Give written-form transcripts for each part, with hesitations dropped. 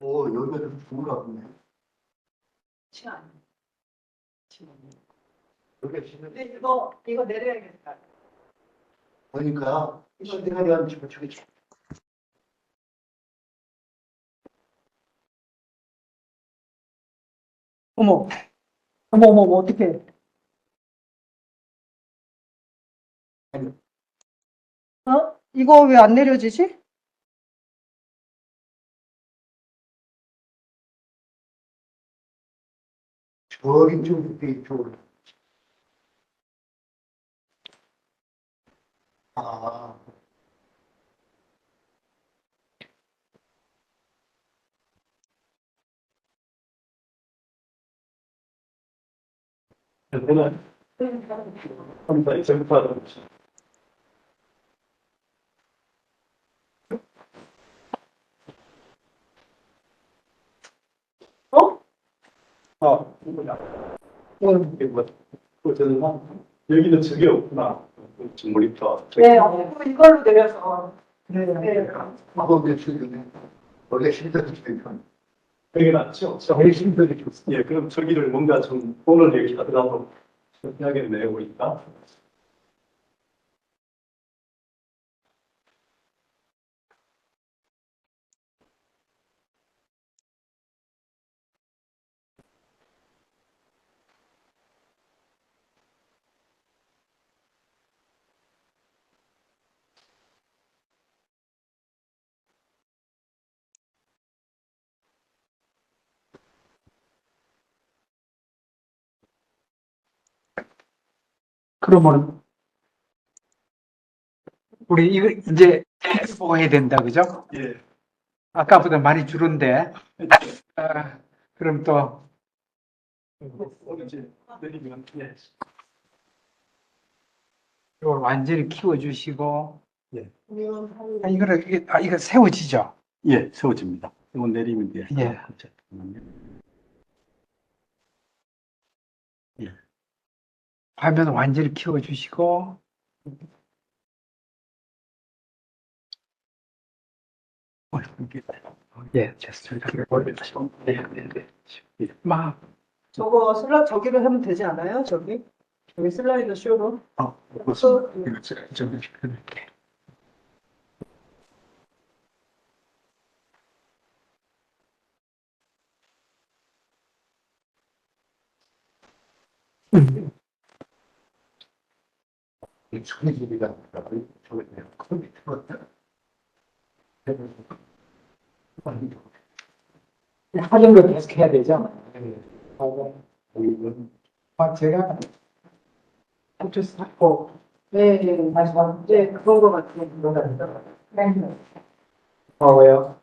여기가 좀 좋은가 보네. 시간. 여기가 지금, 근데 이거 내려야겠다. 보니까, 시대에 대한 저기, 어머, 어머, 어떡해. 이거 왜 안 내려지지? 저기 좀, 이쪽으로. 아, 내가 한번 점프하는 거지. 어? 이거야. 이게 뭐야? 저는 여기는 저게 없구나. 모니터. 네, 이걸로 내려서. 네. 근데 지금, 원래 힘들지, 편. 여기 낫죠? 제일 힘들지. 예, 그럼 저기를 뭔가 좀 오늘 얘기 하더라도 해야겠네요, 보니까. 그러면 우리 이거 이제 보고 해야 된다, 그죠? 예. 아까보다 많이 줄은데, 그럼 또 이제 내리면, 예. 이걸 완전히 키워주시고, 예. 이거 세워지죠? 예, 세워집니다. 이거 내리면 돼요. 예. 잠깐만요. 예. 화면 완전히 키워주시고, 예, 됐습니다. 네, 네, 네. 막, 저거 저기로 하면 되지 않아요? 저기 슬라이드 쇼로. 맞습니다. 이거 좀 이렇게. 손이 길이가, 저기, 컴퓨터. 하는 거 계속 해야 되죠? 제가 붙였고, 네, 다시 봐. 네, 그런 거 같아요. 왜요?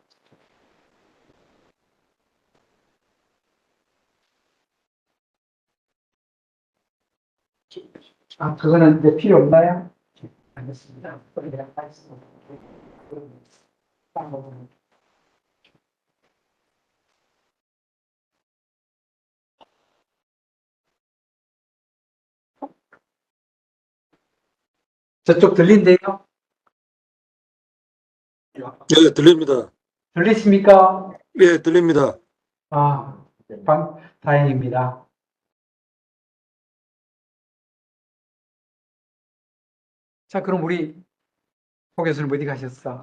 그거는 이제 필요 없나요? 알겠습니다. 저쪽 들린대요? 예, 들립니다. 들리십니까? 예, 들립니다. 다행입니다. 자, 그럼 우리 호 교수님 어디 가셨어?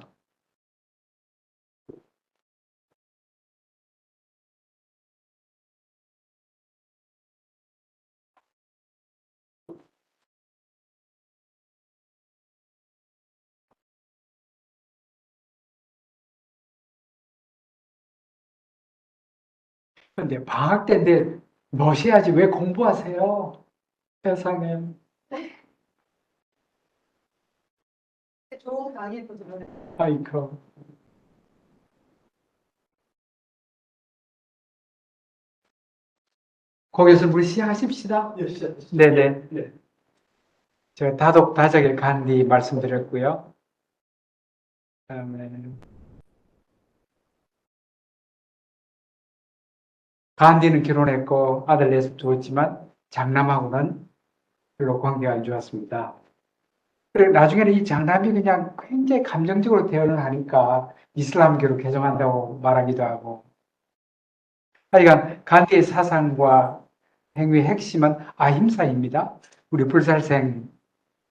근데 방학 때인데 노셔야지 왜 공부하세요? 세상에. 좋은 강의도 들어요. 아이고. 거기서 우리 시작하십시다. 예, 시작. 네네. 예. 제가 다적의 간디 말씀드렸고요. 그다음에 간디는 결혼했고 아들 넷을 두었지만 장남하고는 별로 관계가 안 좋았습니다. 그리고 나중에는 이 장남이 그냥 굉장히 감정적으로 대응을 하니까 이슬람교로 개종한다고 말하기도 하고 하여간 간디의 사상과 행위의 핵심은 아힘사입니다. 우리 불살생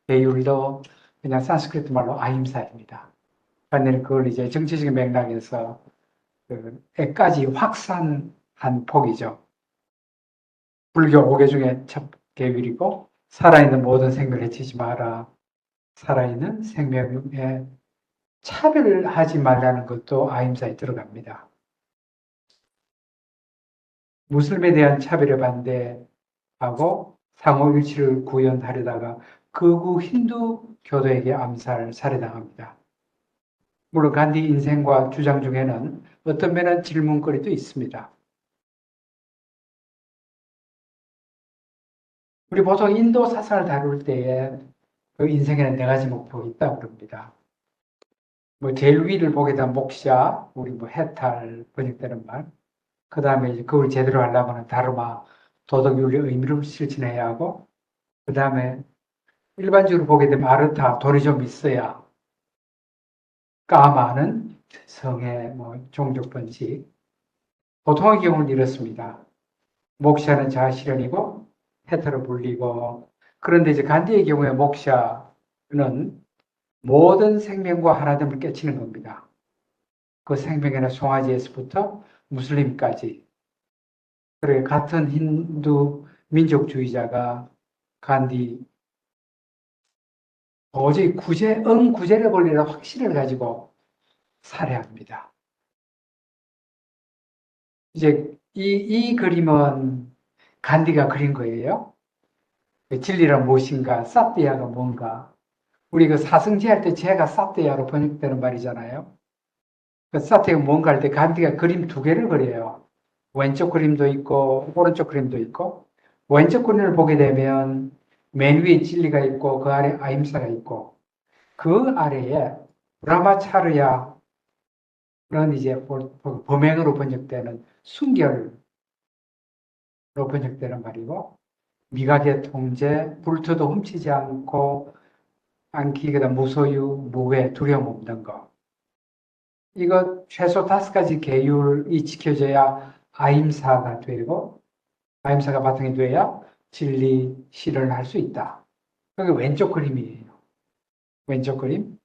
배율도 그냥 산스크리트 말로 아힘사입니다. 간디는 그걸 이제 정치적인 맥락에서 그 애까지 확산한 폭이죠. 불교 5개 중에 첫 계율이고, 살아있는 모든 생명을 해치지 마라. 살아있는 생명에 차별을 하지 말라는 것도 아힘사에 들어갑니다. 무슬림에 대한 차별에 반대하고 상호일치를 구현하려다가 극우 힌두 교도에게 암살, 살해당합니다. 물론 간디 인생과 주장 중에는 어떤 면은 질문거리도 있습니다. 우리 보통 인도 사상을 다룰 때에 그 인생에는 네 가지 목표가 있다고 그럽니다. 뭐 제일 위를 보게 되면 목샤, 우리 뭐 해탈 번역되는 말. 그 다음에 이제 그걸 제대로 하려면 다르마, 도덕윤리 의미를 실천해야 하고, 그 다음에 일반적으로 보게 되면 아르타, 돈이 좀 있어야, 까마는 성의 뭐 종족 번식. 보통의 경우는 이렇습니다. 목샤는 자아실현이고, 해탈을 불리고, 그런데 이제 간디의 경우에 목샤는 모든 생명과 하나됨을 깨치는 겁니다. 그 생명에는 송아지에서부터 무슬림까지. 그래, 같은 힌두 민족주의자가 간디 도저히 구제를 벌리는 확신을 가지고 살해합니다. 이제 이 그림은 간디가 그린 거예요. 진리란 무엇인가, 사띠야가 뭔가. 우리 그 사승제 할 때 제가 사띠야로 번역되는 말이잖아요. 그 사띠야가 뭔가 할 때 간디가 그림 두 개를 그려요. 왼쪽 그림도 있고 오른쪽 그림도 있고, 왼쪽 그림을 보게 되면 맨 위에 진리가 있고 그 아래 아임사가 있고, 그 아래에 브라마차르야는 이제 범행으로 번역되는 순결로 번역되는 말이고, 미각의 통제, 불토도 훔치지 않기, 그다음 무소유, 무괴, 두려움 없는 거. 이거 최소 5가지 계율이 지켜져야 아임사가 되고, 아임사가 바탕이 돼야 진리 실현을 할 수 있다. 그게 왼쪽 그림이에요. 왼쪽 그림.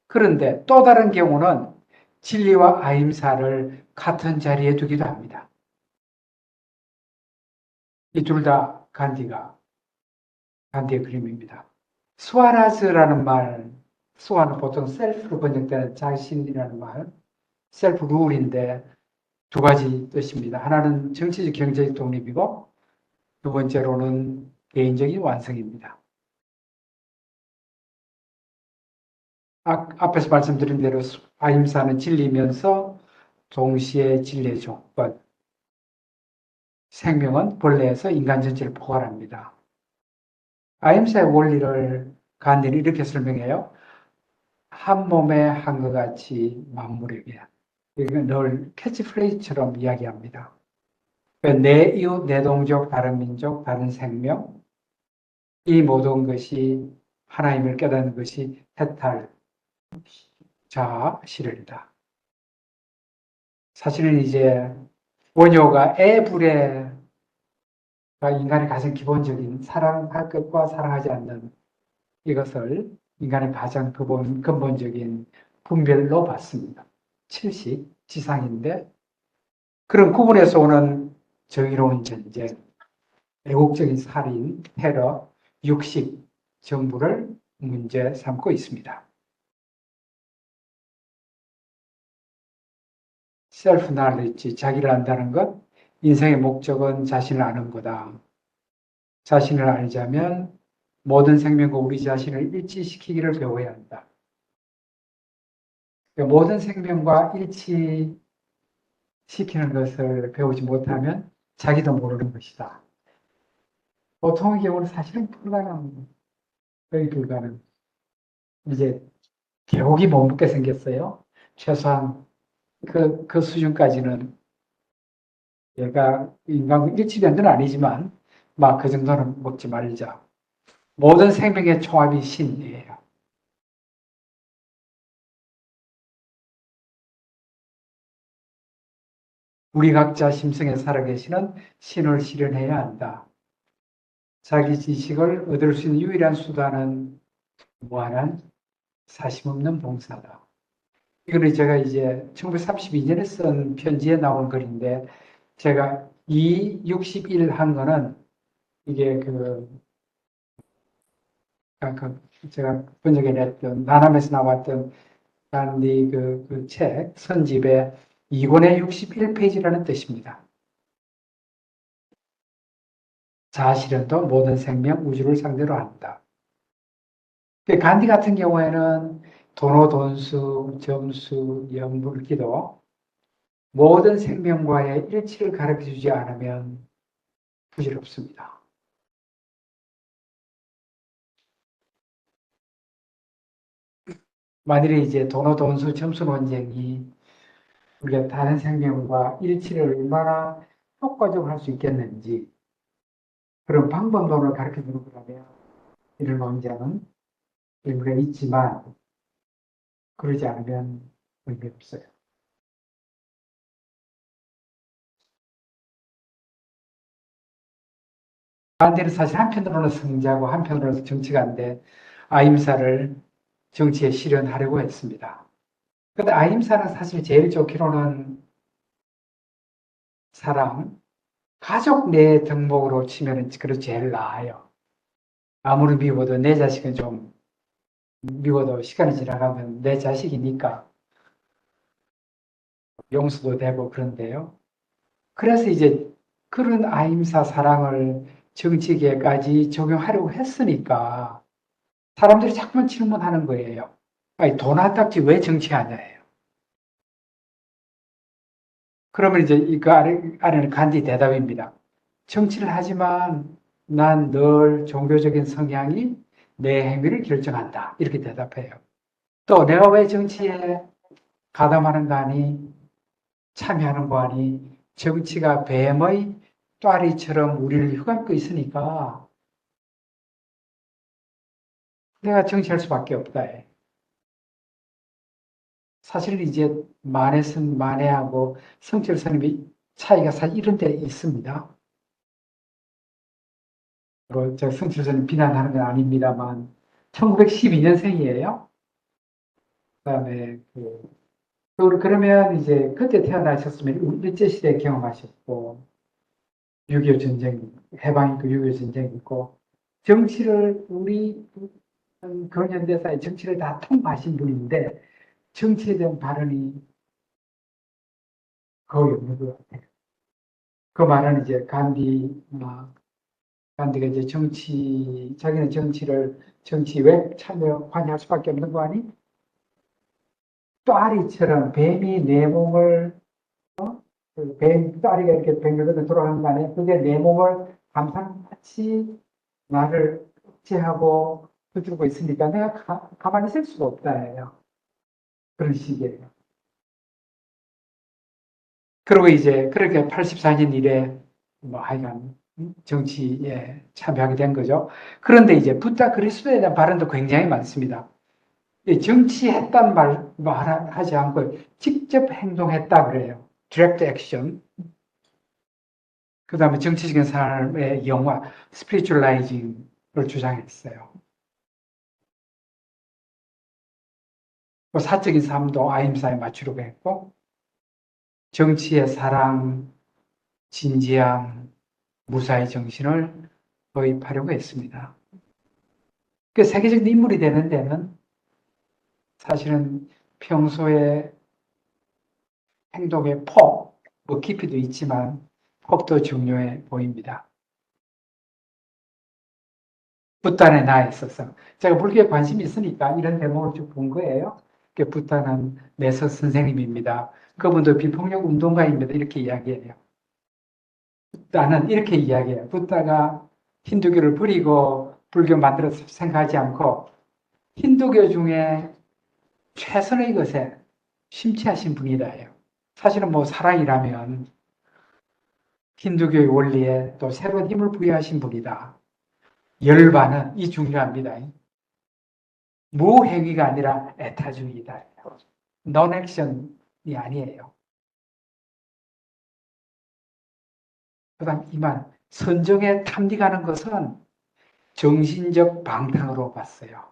그런데 또 다른 경우는 진리와 아임사를 같은 자리에 두기도 합니다. 이 둘 다 간디의 그림입니다. 스와라즈라는 말, 스와는 보통 셀프로 번역되는 자신이라는 말, 셀프 룰인데 두 가지 뜻입니다. 하나는 정치적 경제적 독립이고, 두 번째로는 개인적인 완성입니다. 앞에서 말씀드린 대로 아임사는 진리면서 동시에 진리의 조건. 생명은 본래에서 인간 전체를 포괄합니다. 아임사의 원리를 간디는 이렇게 설명해요. 한 몸에 한것 같이 만물에게. 이건 늘 캐치프레이즈처럼 이야기합니다. 내 이웃, 내 동족, 다른 민족, 다른 생명, 이 모든 것이 하나님을 깨닫는 것이 해탈, 자아, 실현이다. 사실은 이제 원효가 애불애가 인간의 가장 기본적인 사랑할 것과 사랑하지 않는 이것을 인간의 가장 근본적인 분별로 봤습니다. 칠식, 지상인데, 그런 구분에서 오는 정의로운 전쟁, 애국적인 살인, 테러, 육식, 정부를 문제 삼고 있습니다. 셀프 날리지, 자기를 안다는 것, 인생의 목적은 자신을 아는 거다. 자신을 알자면 모든 생명과 우리 자신을 일치시키기를 배워야 한다. 모든 생명과 일치시키는 것을 배우지 못하면 자기도 모르는 것이다. 보통의 경우는 사실은 불가능합니다. 거의 불가능. 이제 개옥이 못 먹게 생겼어요. 최소한 그 수준까지는 얘가 인간과 일치된 건 아니지만 막 그 정도는 먹지 말자. 모든 생명의 총합이 신이에요. 우리 각자 심성에 살아계시는 신을 실현해야 한다. 자기 지식을 얻을 수 있는 유일한 수단은 무한한 사심 없는 봉사다. 이거는 제가 이제 1932년에 쓴 편지에 나온 글인데, 제가 61 한 거는 이게 제가 번역해 냈던 나남에서 나왔던 간디 그 책 선집의 2권의 61페이지라는 뜻입니다. 자아실현도 모든 생명, 우주를 상대로 한다. 간디 같은 경우에는 도노, 돈수, 점수, 염불, 기도 모든 생명과의 일치를 가르쳐주지 않으면 부질없습니다. 만일에 이제 도노, 돈수, 점수 논쟁이 우리가 다른 생명과 일치를 얼마나 효과적으로 할 수 있겠는지 그런 방법론을 가르쳐주는 거라면 이런 논쟁은 의미가 있지만 그러지 않으면 의미 없어요. 반대로 사실 한편으로는 성자고 한편으로는 정치가인데 아임사를 정치에 실현하려고 했습니다. 근데 아임사는 사실 제일 좋기로는 사랑, 가족 내 덕목으로 치면 그래도 제일 나아요. 아무리 미워도 내 자식은 좀 미워도 시간이 지나가면 내 자식이니까 용서도 되고 그런데요. 그래서 이제 그런 아임사 사랑을 정치계까지 적용하려고 했으니까 사람들이 자꾸만 질문하는 거예요. 아니, 도나딱지 왜 정치하냐예요. 그러면 이제 그 아래는 간디 대답입니다. 정치를 하지만 난 늘 종교적인 성향이 내 행위를 결정한다. 이렇게 대답해요. 또 내가 왜 정치에 가담하는 거 아니? 참여하는 거 아니? 정치가 뱀의 또아리처럼 우리를 휘감고 있으니까 내가 정치할 수밖에 없다. 사실 이제 만해선 만해하고 성철스님이 차이가 사실 이런 데 있습니다. 제가 성철스님 비난하는 건 아닙니다만 1912년생이에요. 그다음에 그러면 이제 그때 태어나셨으면 일제시대 경험하셨고 6.25 전쟁, 해방이고 6.25 전쟁이 있고 정치를 우리 근현대사의 정치를 다 통과하신 분인데 정치에 대한 발언이 거의 없는 것 같아요. 그 말은 이제 간디가 이제 자기는 정치 왜 참여 관여할 수밖에 없는 거 아니? 또아리처럼 뱀이 내 몸을 또아리가 이렇게 뱅글뱅글 돌아가는 거 아니에요? 그게 내 몸을 감상같이 나를 억제하고 붙들고 있으니까 내가 가만히 있을 수가 없다예요. 그런 식이에요. 그리고 이제 그렇게 84년 이래 뭐 하여간 정치에 참여하게 된 거죠. 그런데 이제 부다 그리스도에 대한 발언도 굉장히 많습니다. 정치했단 말하지 않고 직접 행동했다 그래요. Direct action. 그 다음에 정치적인 삶의 영화, spiritualizing을 주장했어요. 사적인 삶도 아임사에 맞추려고 했고, 정치의 사랑, 진지함, 무사의 정신을 도입하려고 했습니다. 그 세계적인 인물이 되는 데는 사실은 평소에 행동의 폭, 깊이도 있지만 폭도 중요해 보입니다. 붓단에 나 있어서 제가 불교에 관심이 있으니까 이런 대목을 쭉 본 거예요. 붓단은 내서 선생님입니다. 그분도 비폭력 운동가입니다. 이렇게 이야기해요. 붓단은 이렇게 이야기해요. 붓다가 힌두교를 버리고 불교 만들어서 생각하지 않고 힌두교 중에 최선의 것에 심취하신 분이다 해요. 사실은 뭐 사랑이라면 힌두교의 원리에 또 새로운 힘을 부여하신 분이다. 열반은 이 중요합니다. 무행위가 아니라 에타주의다. 논액션이 아니에요. 그다음 이만 선정에 탐닉하는 것은 정신적 방탕으로 봤어요.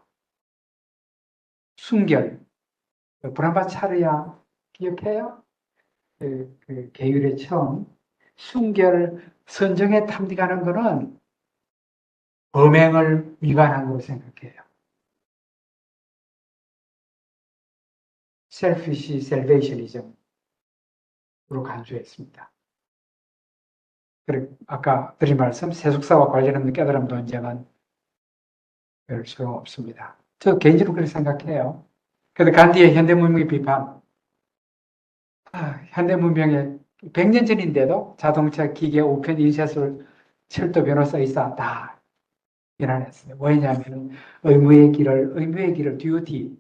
순결, 브라마차르야 기억해요? 그 계율의 처음 순결, 선정에 탐닉하는 것은 범행을 위반한 거로 생각해요. selfish salvationism으로 간주했습니다. 그리고 아까 드린 말씀, 세속사와 관련 없는 깨달음 논쟁은 별 소용없습니다. 저 개인적으로 그렇게 생각해요. 그런데 간디의 현대문명의 비판, 현대문명의 100년 전인데도 자동차, 기계, 우편, 인쇄술, 철도, 변호사, 의사 다 비난했어요. 왜냐하면 의무의 길을 듀티,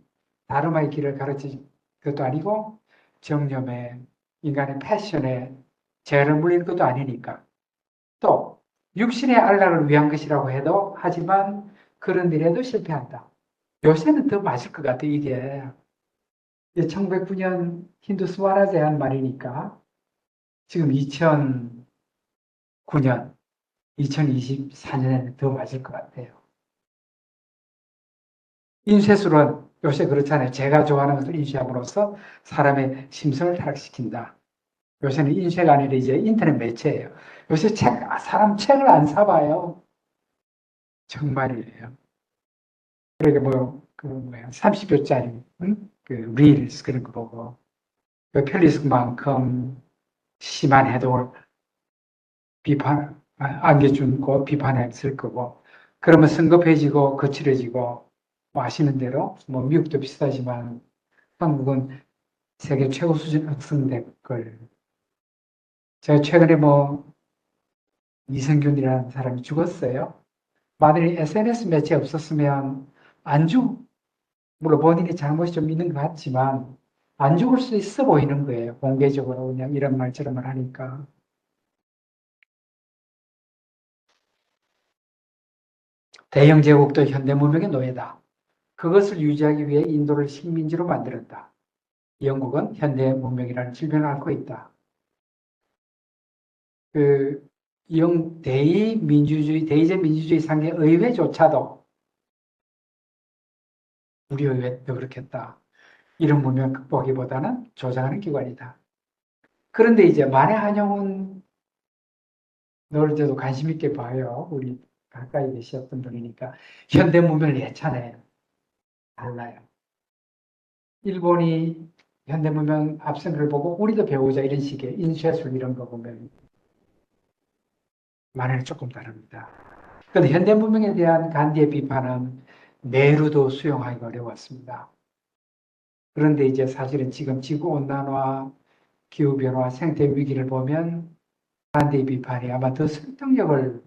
다름의 길을 가르친 것도 아니고 정념에 인간의 패션에 죄를 물리는 것도 아니니까. 또 육신의 안락을 위한 것이라고 해도 하지만 그런 일에도 실패한다. 요새는 더 맞을 것 같아. 이게 1909년 힌두 스와라제 한 말이니까 지금 2009년, 2024년에는 더 맞을 것 같아요. 인쇄술은 요새 그렇잖아요. 제가 좋아하는 것을 인쇄함으로써 사람의 심성을 타락시킨다. 요새는 인쇄가 아니라 이제 인터넷 매체예요. 요새 사람 책을 안 사봐요. 정말이에요. 그러니까 30여짜리, 그, 릴스 그런 거 보고, 그 펠리스만큼 심한 해독을 안겨준 거 비판했을 거고, 그러면 성급해지고 거칠어지고, 뭐 아시는 대로, 뭐 미국도 비슷하지만, 한국은 세계 최고 수준 학생 댓글. 제가 최근에 이성균이라는 사람이 죽었어요. 만약에 SNS 매체 없었으면 물론 본인이 잘못이 좀 있는 것 같지만, 안 죽을 수 있어 보이는 거예요. 공개적으로 그냥 이런 말 저런 말 하니까. 대영 제국도 현대 문명의 노예다. 그것을 유지하기 위해 인도를 식민지로 만들었다. 영국은 현대 문명이라는 질병을 앓고 있다. 대의제 민주주의 상의 의회조차도 우리 의회도 그렇겠다. 이런 문명 극복하기보다는 조장하는 기관이다. 그런데 이제 만해 한용운 널 저도 관심 있게 봐요. 우리 가까이 계셨던 분이니까. 현대 문명을 예찬해요. 달라요. 일본이 현대 문명 앞선 걸 보고 우리도 배우자 이런 식의 인쇄술 이런 거 보면 만해는 조금 다릅니다. 그런데 현대 문명에 대한 간디의 비판은 내루도 수용하기가 어려웠습니다. 그런데 이제 사실은 지금 지구온난화, 기후변화, 생태 위기를 보면 간디의 비판이 아마 더 설득력을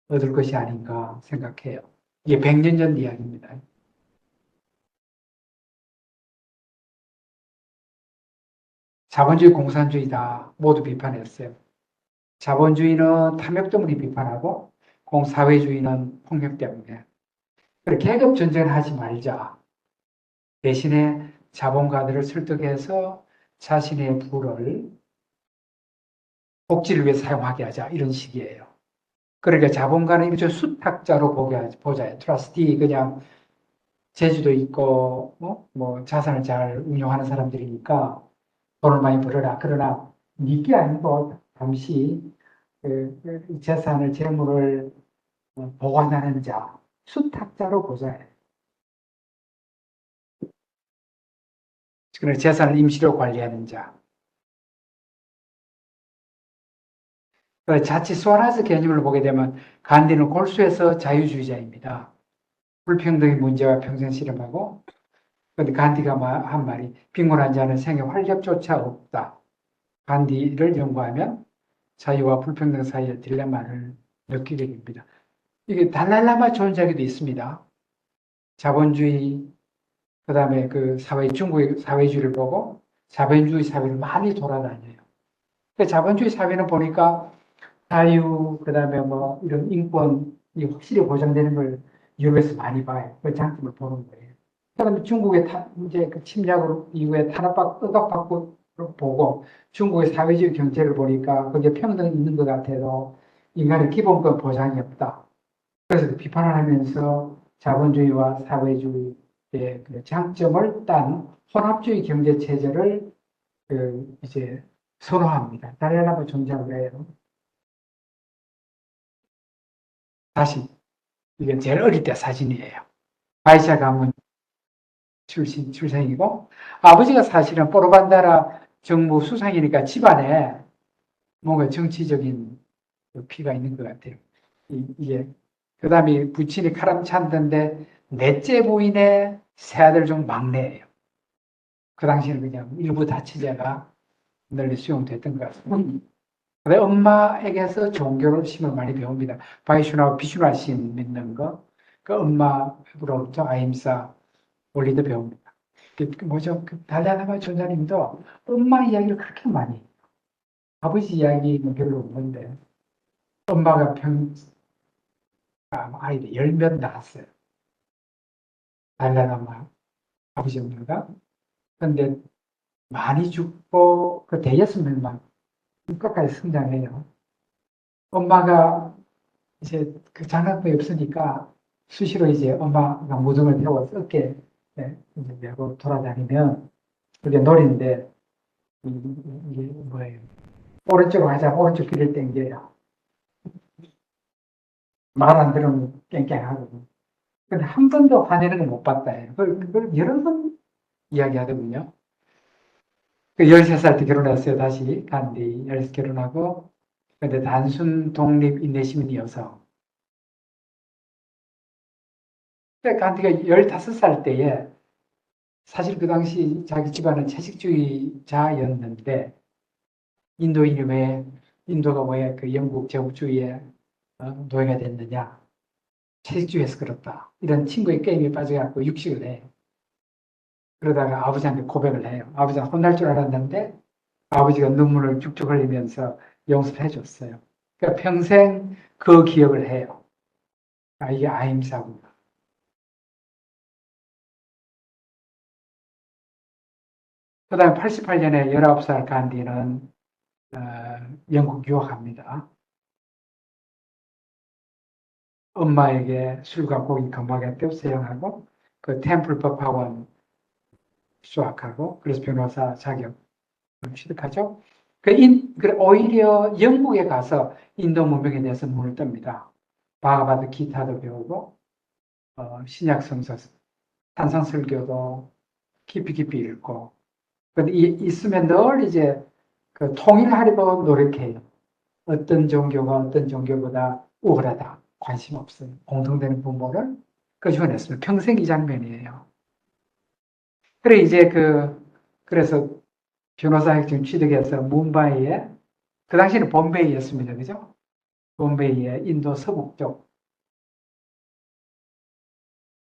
얻을 것이 아닌가 생각해요. 이게 100년 전 이야기입니다. 자본주의 공산주의다 모두 비판했어요. 자본주의는 탐욕 때문에 비판하고 공사회주의는 폭력 때문에. 계급 전쟁을 하지 말자. 대신에 자본가들을 설득해서 자신의 부를 복지를 위해 사용하게 하자. 이런 식이에요. 그러니까 자본가는 일종 수탁자로 보자. 트러스티 그냥 재주도 있고 자산을 잘 운용하는 사람들이니까 돈을 많이 벌어라. 그러나 니게 아니고 잠시 재산을 재물을 보관하는 자, 수탁자로 보자. 그러나 재산을 임시로 관리하는 자. 자칫 소라스 개념을 보게 되면 간디는 골수에서 자유주의자입니다. 불평등의 문제와 평생 실험하고, 그런데 간디가 한 말이 빈곤한 자는 생에 활력조차 없다. 간디를 연구하면 자유와 불평등 사이의 딜레마를 느끼게 됩니다. 이게 달랄라마 존재하기도 있습니다. 자본주의, 그 다음에 중국의 사회주의를 보고 자본주의 사회를 많이 돌아다녀요. 자본주의 사회는 보니까 자유, 그 다음에 이런 인권이 확실히 보장되는 걸 유럽에서 많이 봐요. 그 장점을 보는 거예요. 그 다음에 중국의 이제 그 침략으로 이후에 억압받고 보고 중국의 사회주의 경제를 보니까 거기에 평등이 있는 것 같아도 인간의 기본권 보장이 없다. 그래서 그 비판을 하면서 자본주의와 사회주의의 그 장점을 딴 혼합주의 경제 체제를 이제 선호합니다. 달래나무 존재를 해요. 다시 이게 제일 어릴 때 사진이에요. 바이샤 가문 출생이고 아버지가 사실은 포르반다라 정부 수상이니까 집안에 뭔가 정치적인 피가 있는 것 같아요. 이게 그다음에 부친이 카람찬드인데 넷째 부인의 세 아들 중 막내예요. 그 당시에는 그냥 일부 다치자가 널리 수용됐던 것 같습니다. 근데 엄마에게서 종교를 심을 많이 배웁니다. 바이슈나 비슈나 신 믿는 거, 그 엄마로부터 아임사 원리도 배웁니다. 뭐죠? 달라나마 전사님도 엄마 이야기를 그렇게 많이 해요. 아버지 이야기는 별로 없는데 엄마가 아이들 10명 낳았어요. 달라나마 아버지 엄마가. 근데 많이 죽고 그 대여섯 명만 끝까지 성장해요. 엄마가 이제 그 장난감이 없으니까 수시로 이제 엄마가 무덤을 태워서 어깨 이제 메고 돌아다니면 그게 놀이인데 이게 뭐예요? 오른쪽으로 하자 오른쪽 귀를 땡겨요. 말 안 들으면 깽깽하거든요. 근데 한 번도 화내는 걸 못 봤다 해요. 그걸 여러 번 이야기하더군요. 그 13살 때 결혼했어요. 다시 간디 10살 결혼하고 근데 단순 독립 인내심인 여성. 간디가 15살 때에 사실 그 당시 자기 집안은 채식주의자였는데 인도인이 왜 인도가 왜 그 영국 제국주의에 노예가 됐느냐? 채식주의에서 그렇다. 이런 친구의 게임에 빠져갖고 육식을 해요. 그러다가 아버지한테 고백을 해요. 아버지가 혼날 줄 알았는데 아버지가 눈물을 쭉쭉 흘리면서 용서를 해줬어요. 그러니까 평생 그 기억을 해요. 아, 이게 아임사구나. 그 다음에 88년에 19살 간디는 영국 유학합니다. 엄마에게 술과 고기 건강했대요. 수행하고 그 템플 법학원 수학하고 그래서 변호사 자격 취득하죠. 오히려 영국에 가서 인도 문명에 대해서 문을 뜹니다. 바하바드 기타도 배우고 신약 성서, 산상 설교도 깊이 읽고. 근데 있으면 늘 이제 그 통일하려고 노력해요. 어떤 종교가 어떤 종교보다 우월하다. 관심 없어요. 공통되는 부모를 끄집어냈습니다. 평생 이 장면이에요. 그래 이제 그래서 변호사 학점 취득해서 뭄바이에 그 당시에는 bombay였습니다. 그죠? bombay에 인도 서북 쪽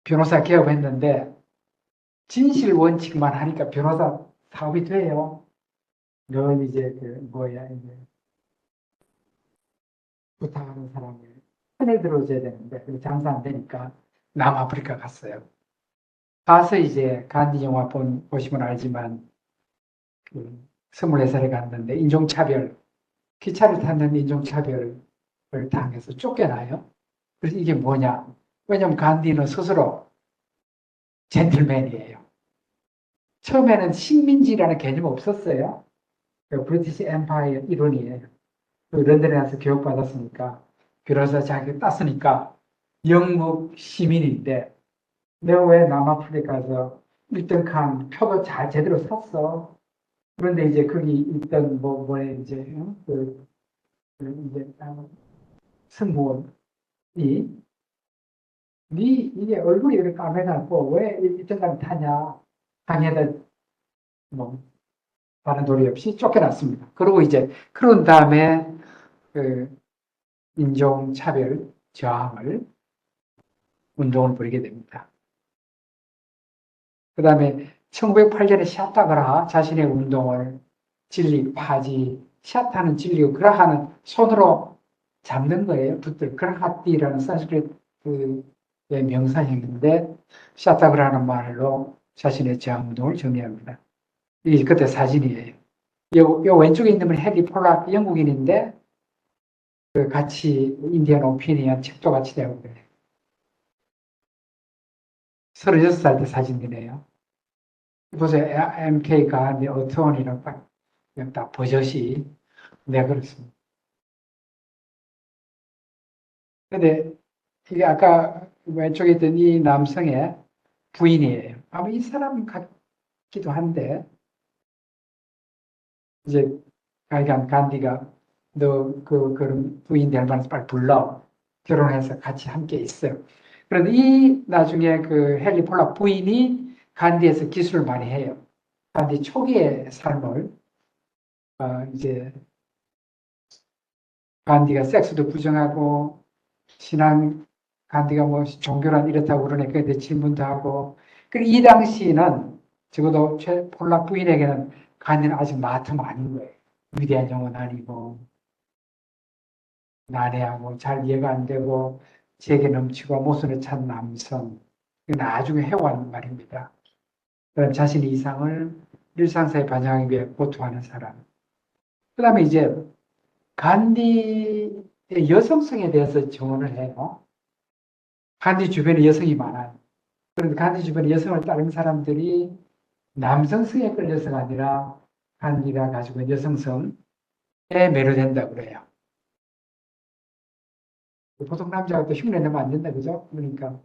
변호사 개업했는데 진실 원칙만 하니까 변호사 사업이 돼요. 늘 이제 이제 부탁하는 사람을 편에 들어줘야 되는데 장사 안 되니까 남아프리카 갔어요. 가서 이제 간디 영화 보시면 알지만 24살에 갔는데 인종차별, 기차를 탔는데 인종차별을 당해서 쫓겨나요. 그래서 이게 뭐냐? 왜냐하면 간디는 스스로 젠틀맨이에요. 처음에는 식민지라는 개념 없었어요. 브리티시 엠파이어 일원이에요. 런던에 가서 교육받았으니까 변호사 자격을 땄으니까 영국 시민인데 내가 왜 남아프리카에서 1등 칸 표도 잘 제대로 샀어. 그런데 이제 거기 있던 이제 이제 승무원이 이게 얼굴이 이렇게 까매갖고 왜 1등 칸 타냐 당에다 다른 도리 없이 쫓겨났습니다. 그리고 이제 그런 다음에 인종차별 저항을 운동을 벌이게 됩니다. 그 다음에 1908년에 샤타그라하 자신의 운동을 진리, 파지, 샤타는 진리고 그라하는 손으로 잡는 거예요. 붙들 그라하띠라는 산스크리트의 명사형인데 샤타그라하는 말로 자신의 저항 운동을 정리합니다. 이게 그때 사진이에요. 요 왼쪽에 있는 분 해리 폴락 영국인인데 그 같이 인디언 오피니언 책도 같이 되고 그래요. 36살 때 사진이네요. 보세요. MK가 어트원이랑 딱 버젓이. 네, 그렇습니다. 근데 이게 아까 왼쪽에 있던 이 남성의 부인이에요. 아마 이 사람 같기도 한데, 이제 간디가 그런 부인 될 만해서 빨리 불러. 결혼해서 같이 함께 있어요. 그런데 이 나중에 그 헨리 폴락 부인이 간디에서 기술을 많이 해요. 간디 초기의 삶을, 이제 간디가 섹스도 부정하고, 신앙, 간디가 뭐 종교란 이렇다고 그러니까 근데 질문도 하고, 그리고 이 당시는 적어도 폴락 부인에게는 간디는 아직 마텀 아닌 거예요. 위대한 영혼 아니고, 난해하고, 잘 이해가 안 되고, 재계 넘치고, 모순에 찬 남성. 나중에 해왔는 말입니다. 그런 자신의 이상을 일상사에 반영하기 위해 고통하는 사람. 그 다음에 이제, 간디의 여성성에 대해서 증언을 해요. 간디 주변에 여성이 많아요. 그런데 간디 주변에 여성을 따른 사람들이 남성성에 끌려서가 아니라 간디가 가지고 있는 여성성에 매료된다고 그래요. 보통 남자가 또 흉내 내면 안 된다, 그죠? 그러니까.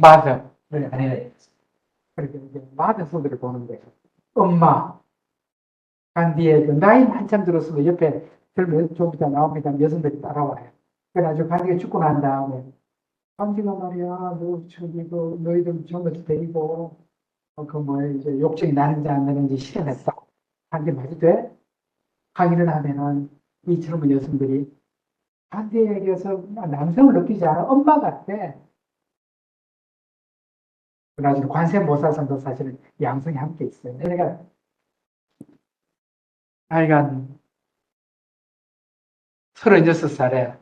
맞아. 네, 네. 그렇게 많은 분들을 보는데, 엄마, 간디의 그 나이 한참 들었으면 옆에 젊은 좀 이따 나옵니다. 여성들이 따라와요. 그래가지고 간디가 죽고 난 다음에, 간디가 말이야, 너희들 젊어서 데리고, 이제 욕정이 나는지 안 나는지 실험했어. 간디 말이 돼? 하기를 하면은, 이 젊은 여성들이 간디에게서 남성을 느끼지 않아 엄마 같아. 나중에 관세모사상도 사실은 양성이 함께 있어요. 내가 하여간 36살에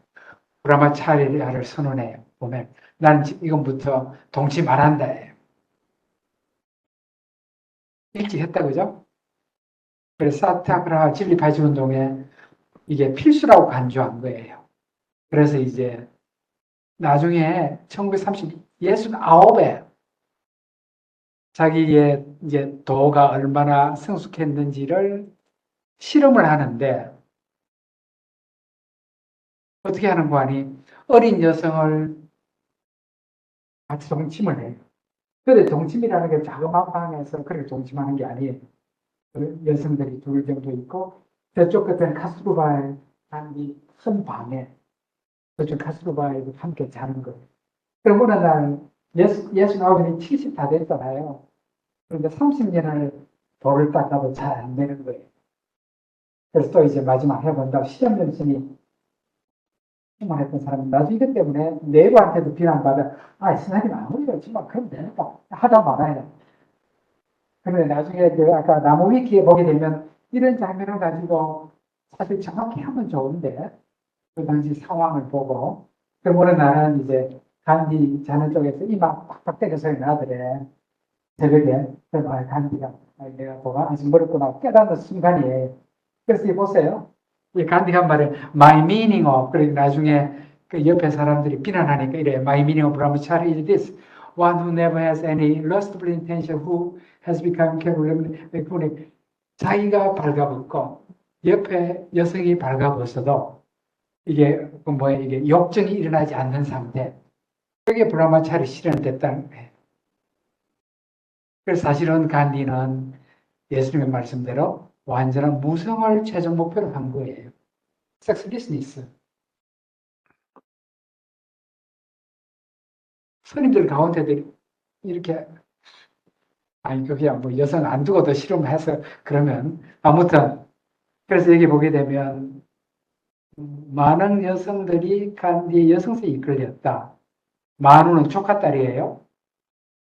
브라마차리아를 선언해요. 보면 나는 이건부터 동치 말한다 해요. 일찍 했다 그죠? 그래서 사타그라하 진리파지 운동에 이게 필수라고 간주한 거예요. 그래서 이제 나중에 1969에 자기의 이제 도가 얼마나 성숙했는지를 실험을 하는데 어떻게 하는 거 아니? 어린 여성을 같이 동침을 해요. 근데 동침이라는 게 자그마방에서 그렇게 동침하는 게 아니에요. 여성들이 둘 정도 있고 저쪽 끝에는 카스루바의 한 방에 저쪽 카스루바에 함께 자는 거예요. 그럼 어느 날 69이 70 다 됐잖아요. 그런데 30년을 돌을 닦아도 잘 안 되는 거예요. 그래서 또 이제 마지막 해본다고 시험 정신이 했던 사람은 나중에 이것 때문에 내부한테도 비난받아. 신사님 아무리 정말 그럼 되니까 하다 말아야. 그런데 나중에 아까 나무 위키에 보게 되면 이런 장면을 가지고 사실 정확히 하면 좋은데 그 당시 상황을 보고 그럼 어느 날은 이제 간디 자는 쪽에서 이마 팍팍 때려 소리 나더래. 새벽에. 그럼 간디가 내가 보가 아직 멀었구나 깨닫는 순간이에요. 그래서 이 보세요. 이 간디가 한 말은 my meaning of 그리고 나중에 그 옆에 사람들이 비난하니까 이래 my meaning of brahmacharya is this one who never has any lustful intention who has become capable 자기가 발가벗고 옆에 여성이 발가벗어도 이게 이게 욕정이 일어나지 않는 상태 그게 브라마차리 실현됐다는 거예요. 그래서 사실은 간디는 예수님의 말씀대로 완전한 무성을 최종 목표로 한 거예요. 섹스 비즈니스. 스님들 가운데도 이렇게 그냥 뭐 여성 안 두고도 실험해서 그러면 아무튼 그래서 여기 보게 되면 많은 여성들이 간디의 여성성에 이끌렸다. 만우는 조카딸이에요.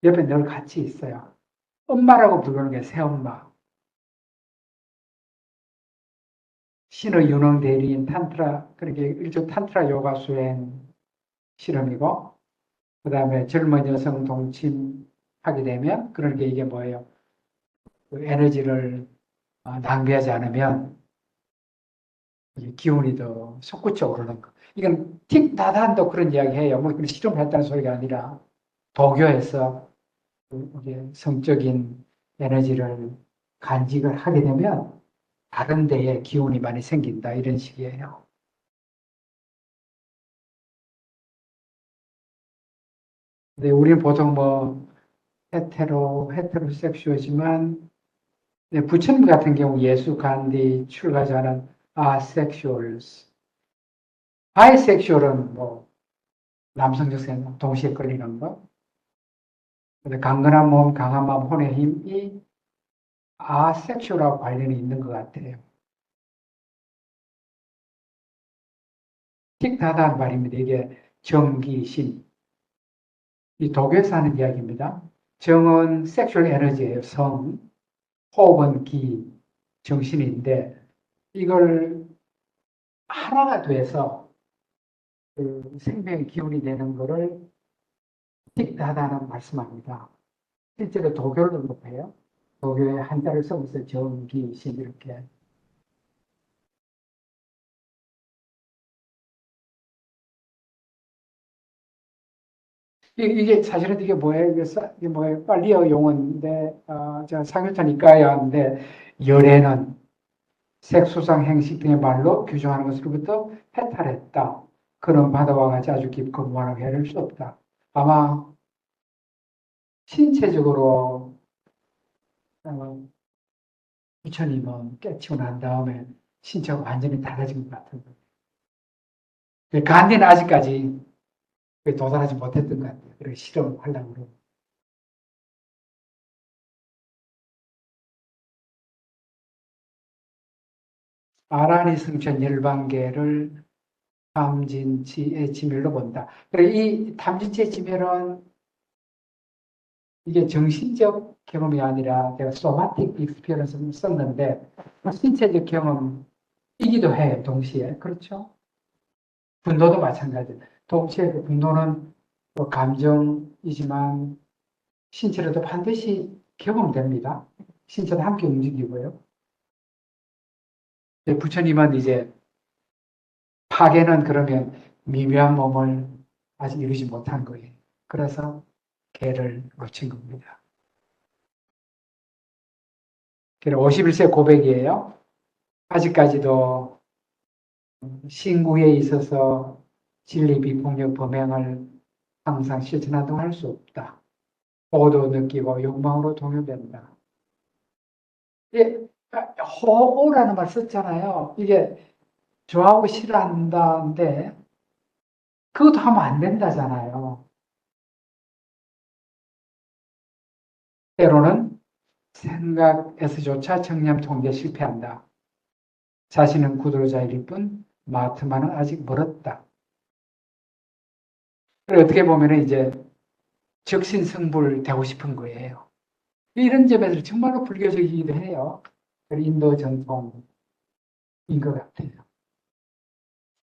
옆에 늘 같이 있어요. 엄마라고 부르는 게 새엄마. 신의 유능 대리인 탄트라, 그렇게 일종 탄트라 요가 수행 실험이고, 그 다음에 젊은 여성 동침 하게 되면, 그러니까 이게 뭐예요? 그 에너지를 낭비하지 않으면 이게 기운이 더 솟구쳐 오르는 거. 이건 틱나단도 그런 이야기 해요. 뭐 그런 실험했다는 소리가 아니라 도교에서 이게 성적인 에너지를 간직을 하게 되면 다른 데에 기운이 많이 생긴다 이런 식이에요. 근데 우리는 보통 뭐 헤테로섹슈얼이지만 부처님 같은 경우 예수, 간디, 출가자는 아섹슈얼스. 바이섹슈얼은 뭐 남성, 여성 동시에 끌리는 거. 근데 강건한 몸, 강한 마음, 혼의 힘이 아섹슈얼하고 관련이 있는 것 같아요. 틱다다는 말입니다. 이게 정기신. 이 독에서 하는 이야기입니다. 정은 섹슈얼 에너지예요. 성, 호흡은 기, 정신인데 이걸 하나가 돼서 그 생명의 기운이 되는 거를 틱다다는 말씀합니다. 실제로 도교를 높여요. 도교에 한자를 써서 정기신 이렇게. 이게 사실은 이게 뭐예요? 이게 뭐예요? 빨리어 용어인데, 제가 상유탄 이과야 하는데, 열애는 색수상 행식 등의 말로 규정하는 것으로부터 해탈했다. 그런 바다와 같이 아주 깊고 무한하게 해낼 수 없다. 아마 신체적으로 부처님은 깨치고 난 다음에 신체가 완전히 달라진 것 같은 거예요. 간디는 아직까지 도달하지 못했던 것 같아요. 그래서 실험을 하려고 그러고. 아라니 승천 열반계를 탐진치의 지멸로 본다. 그래, 이 탐진치의 지멸은 이게 정신적 경험이 아니라 제가 소마틱 익스피리언스를 썼는데 신체적 경험이기도 해요. 동시에. 그렇죠? 분노도 마찬가지. 동시에 그 분노는 뭐 감정이지만 신체로도 반드시 경험됩니다. 신체도 함께 움직이고요. 부처님은 이제 파괴는 그러면 미묘한 몸을 아직 이루지 못한 거예요. 그래서 개를 놓친 겁니다. 그래서 51세 고백이에요. 아직까지도 신구에 있어서 진리, 비폭력, 범행을 항상 실천하도록 할 수 없다. 오도 느끼고 욕망으로 동요된다. 예, 호오라는 말 썼잖아요. 이게 좋아하고 싫어한다는데 그것도 하면 안 된다잖아요. 때로는 생각에서조차 청렴 통제에 실패한다. 자신은 구도자일 뿐 마트만은 아직 멀었다. 어떻게 보면 이제 적신성불 되고 싶은 거예요. 이런 점에서 정말로 불교적이기도 해요. 인도 전통인 것 같아요.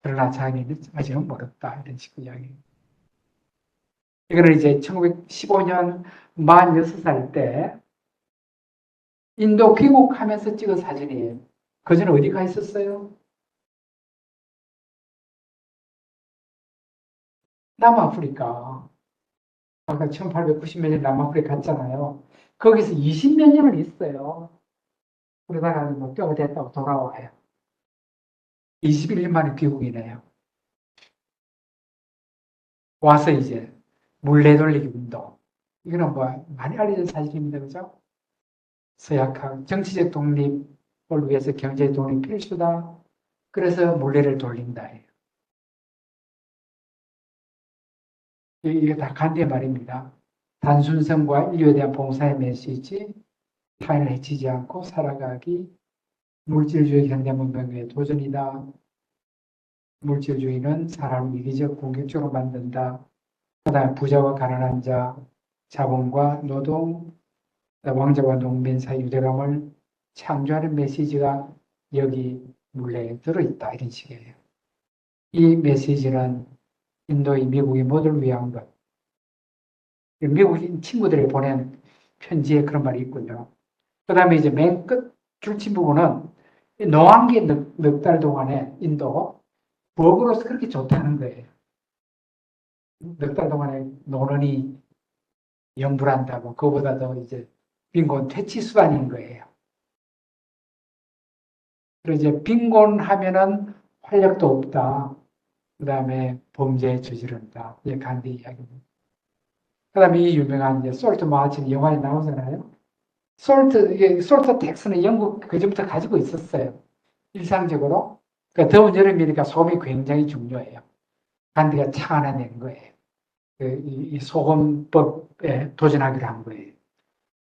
그러나 자기는 아직은 멀었다. 이런 식의 이야기. 이거는 이제 1915년 46살 때 인도 귀국하면서 찍은 사진이에요. 그 전에 어디 가 있었어요? 남아프리카. 아까 1890몇 년 남아프리카 갔잖아요. 거기서 20몇 년을 있어요. 그러다가 뭐 뼈가 됐다고 돌아와요. 21년 만에 귀국이네요. 와서 이제 물레 돌리기 운동. 이거는 뭐 많이 알려진 사실입니다. 그죠? 서약학, 정치적 독립을 위해서 경제 독립이 필수다. 그래서 물레를 돌린다. 이게 다 간디의 말입니다. 단순성과 인류에 대한 봉사의 메시지, 타인을 해치지 않고 살아가기, 물질주의 현대문명의 도전이다. 물질주의는 사람을 이기적 공격적으로 만든다. 그다음에 부자와 가난한 자, 자본과 노동, 왕자와 농민 사이 유대감을 창조하는 메시지가 여기 물레에 들어있다. 이런 식이에요. 이 메시지는 인도의 미국이 모두를 위한 것. 미국인 친구들이 보낸 편지에 그런 말이 있군요. 그 다음에 이제 맨 끝 줄친 부분은 노안기 넉 달 동안에 인도 부업으로서 그렇게 좋다는 거예요. 넉 달 동안에 노는이 영불한다고 그거보다 더 이제 빈곤 퇴치 수단인 거예요. 그래서 이제 빈곤하면은 활력도 없다. 그 다음에 범죄 저지른다. 이게 간디 이야기입니다. 그 다음에 이 유명한 이제 솔트 마치 영화에 나오잖아요. 이게 솔트 텍스는 영국 그전부터 가지고 있었어요. 일상적으로. 그러니까 더운 여름이니까 소금이 굉장히 중요해요. 간디가 창안해낸 거예요. 이 소금법에 도전하기로 한 거예요.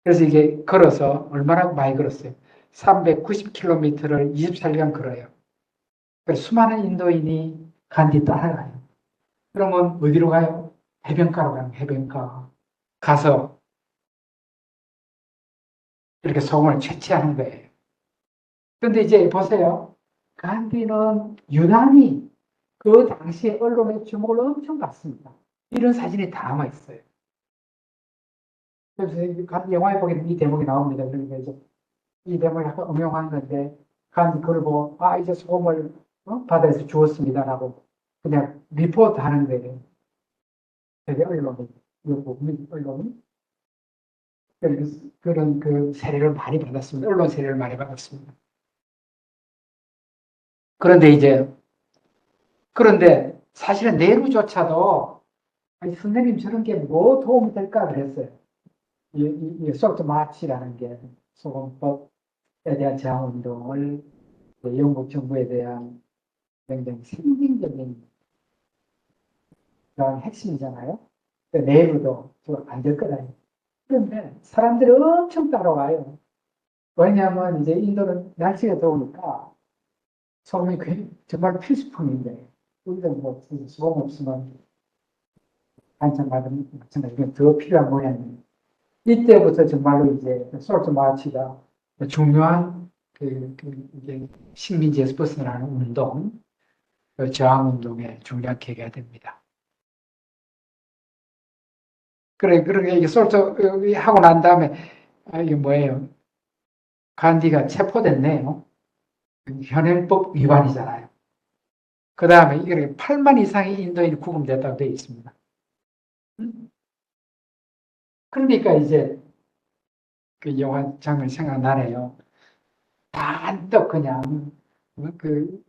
그래서 이게 걸어서 얼마나 많이 걸었어요. 390km를 24시간 걸어요. 그래서 수많은 인도인이 간디 따라가요. 그러면 어디로 가요? 해변가로 가요. 해변가. 가서 이렇게 소금을 채취하는 거예요. 그런데 이제 보세요. 간디는 유난히 그 당시에 언론의 주목을 엄청 받습니다. 이런 사진이 다 남아 있어요. 그래서 간디 영화에 보게 되면 이 대목이 나옵니다. 그러니까 이제 이 대목이 약간 음흉한 건데, 간디 그걸 보고, 이제 소금을 바다에서 주었습니다라고 그냥 리포트 하는 거예요. 되게 언론이, 미국 언론이. 그런 그 세례를 많이 받았습니다. 언론 세례를 많이 받았습니다. 그런데 사실은 내부조차도 아니, 선생님 저런 게 뭐 도움이 될까 그랬어요. 이 솔트 마치라는 게 소금법에 대한 저항 운동을 영국 정부에 대한 굉장히 상징적인 그런 핵심이잖아요. 내부도 안 될 거다. 그런데 사람들이 엄청 따라와요. 왜냐하면 이제 인도는 날씨가 더우니까 소금이 정말 필수품인데 우리도 뭐 소금 없으면 반찬 받으면 마찬가지로 더 필요한 모양이에요. 이때부터 정말로 이제 솔트 마치가 중요한 이제 식민지에서 벗어나는 운동, 저항 운동의 중요한 계기가 됩니다. 그러게 이게 솔트 하고 난 다음에 이게 뭐예요? 간디가 체포됐네요. 현행법 위반이잖아요. 그 다음에 이게 8만 이상의 인도인이 구금됐다고 되어 있습니다. 그러니까 이제 그 영화 장면 생각나네요. 단독 그냥 그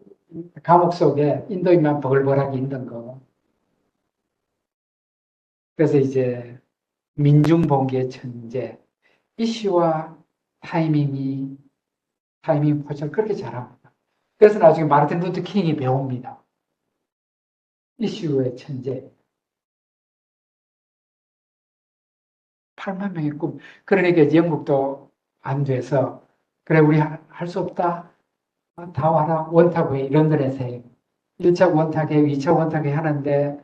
감옥 속에 인도인만 버글버글하게 있는 거. 그래서 이제 민중봉기의 천재, 이슈와 타이밍 포착을 그렇게 잘합니다. 그래서 나중에 마르틴 루터 킹이 배웁니다. 이슈의 천재. 8만 명의 꿈. 그러니까 영국도 안 돼서, 그래, 우리 할 수 없다. 다 와라. 원탁회의, 런던에서 해요. 1차 원탁회의, 2차 원탁회의 하는데,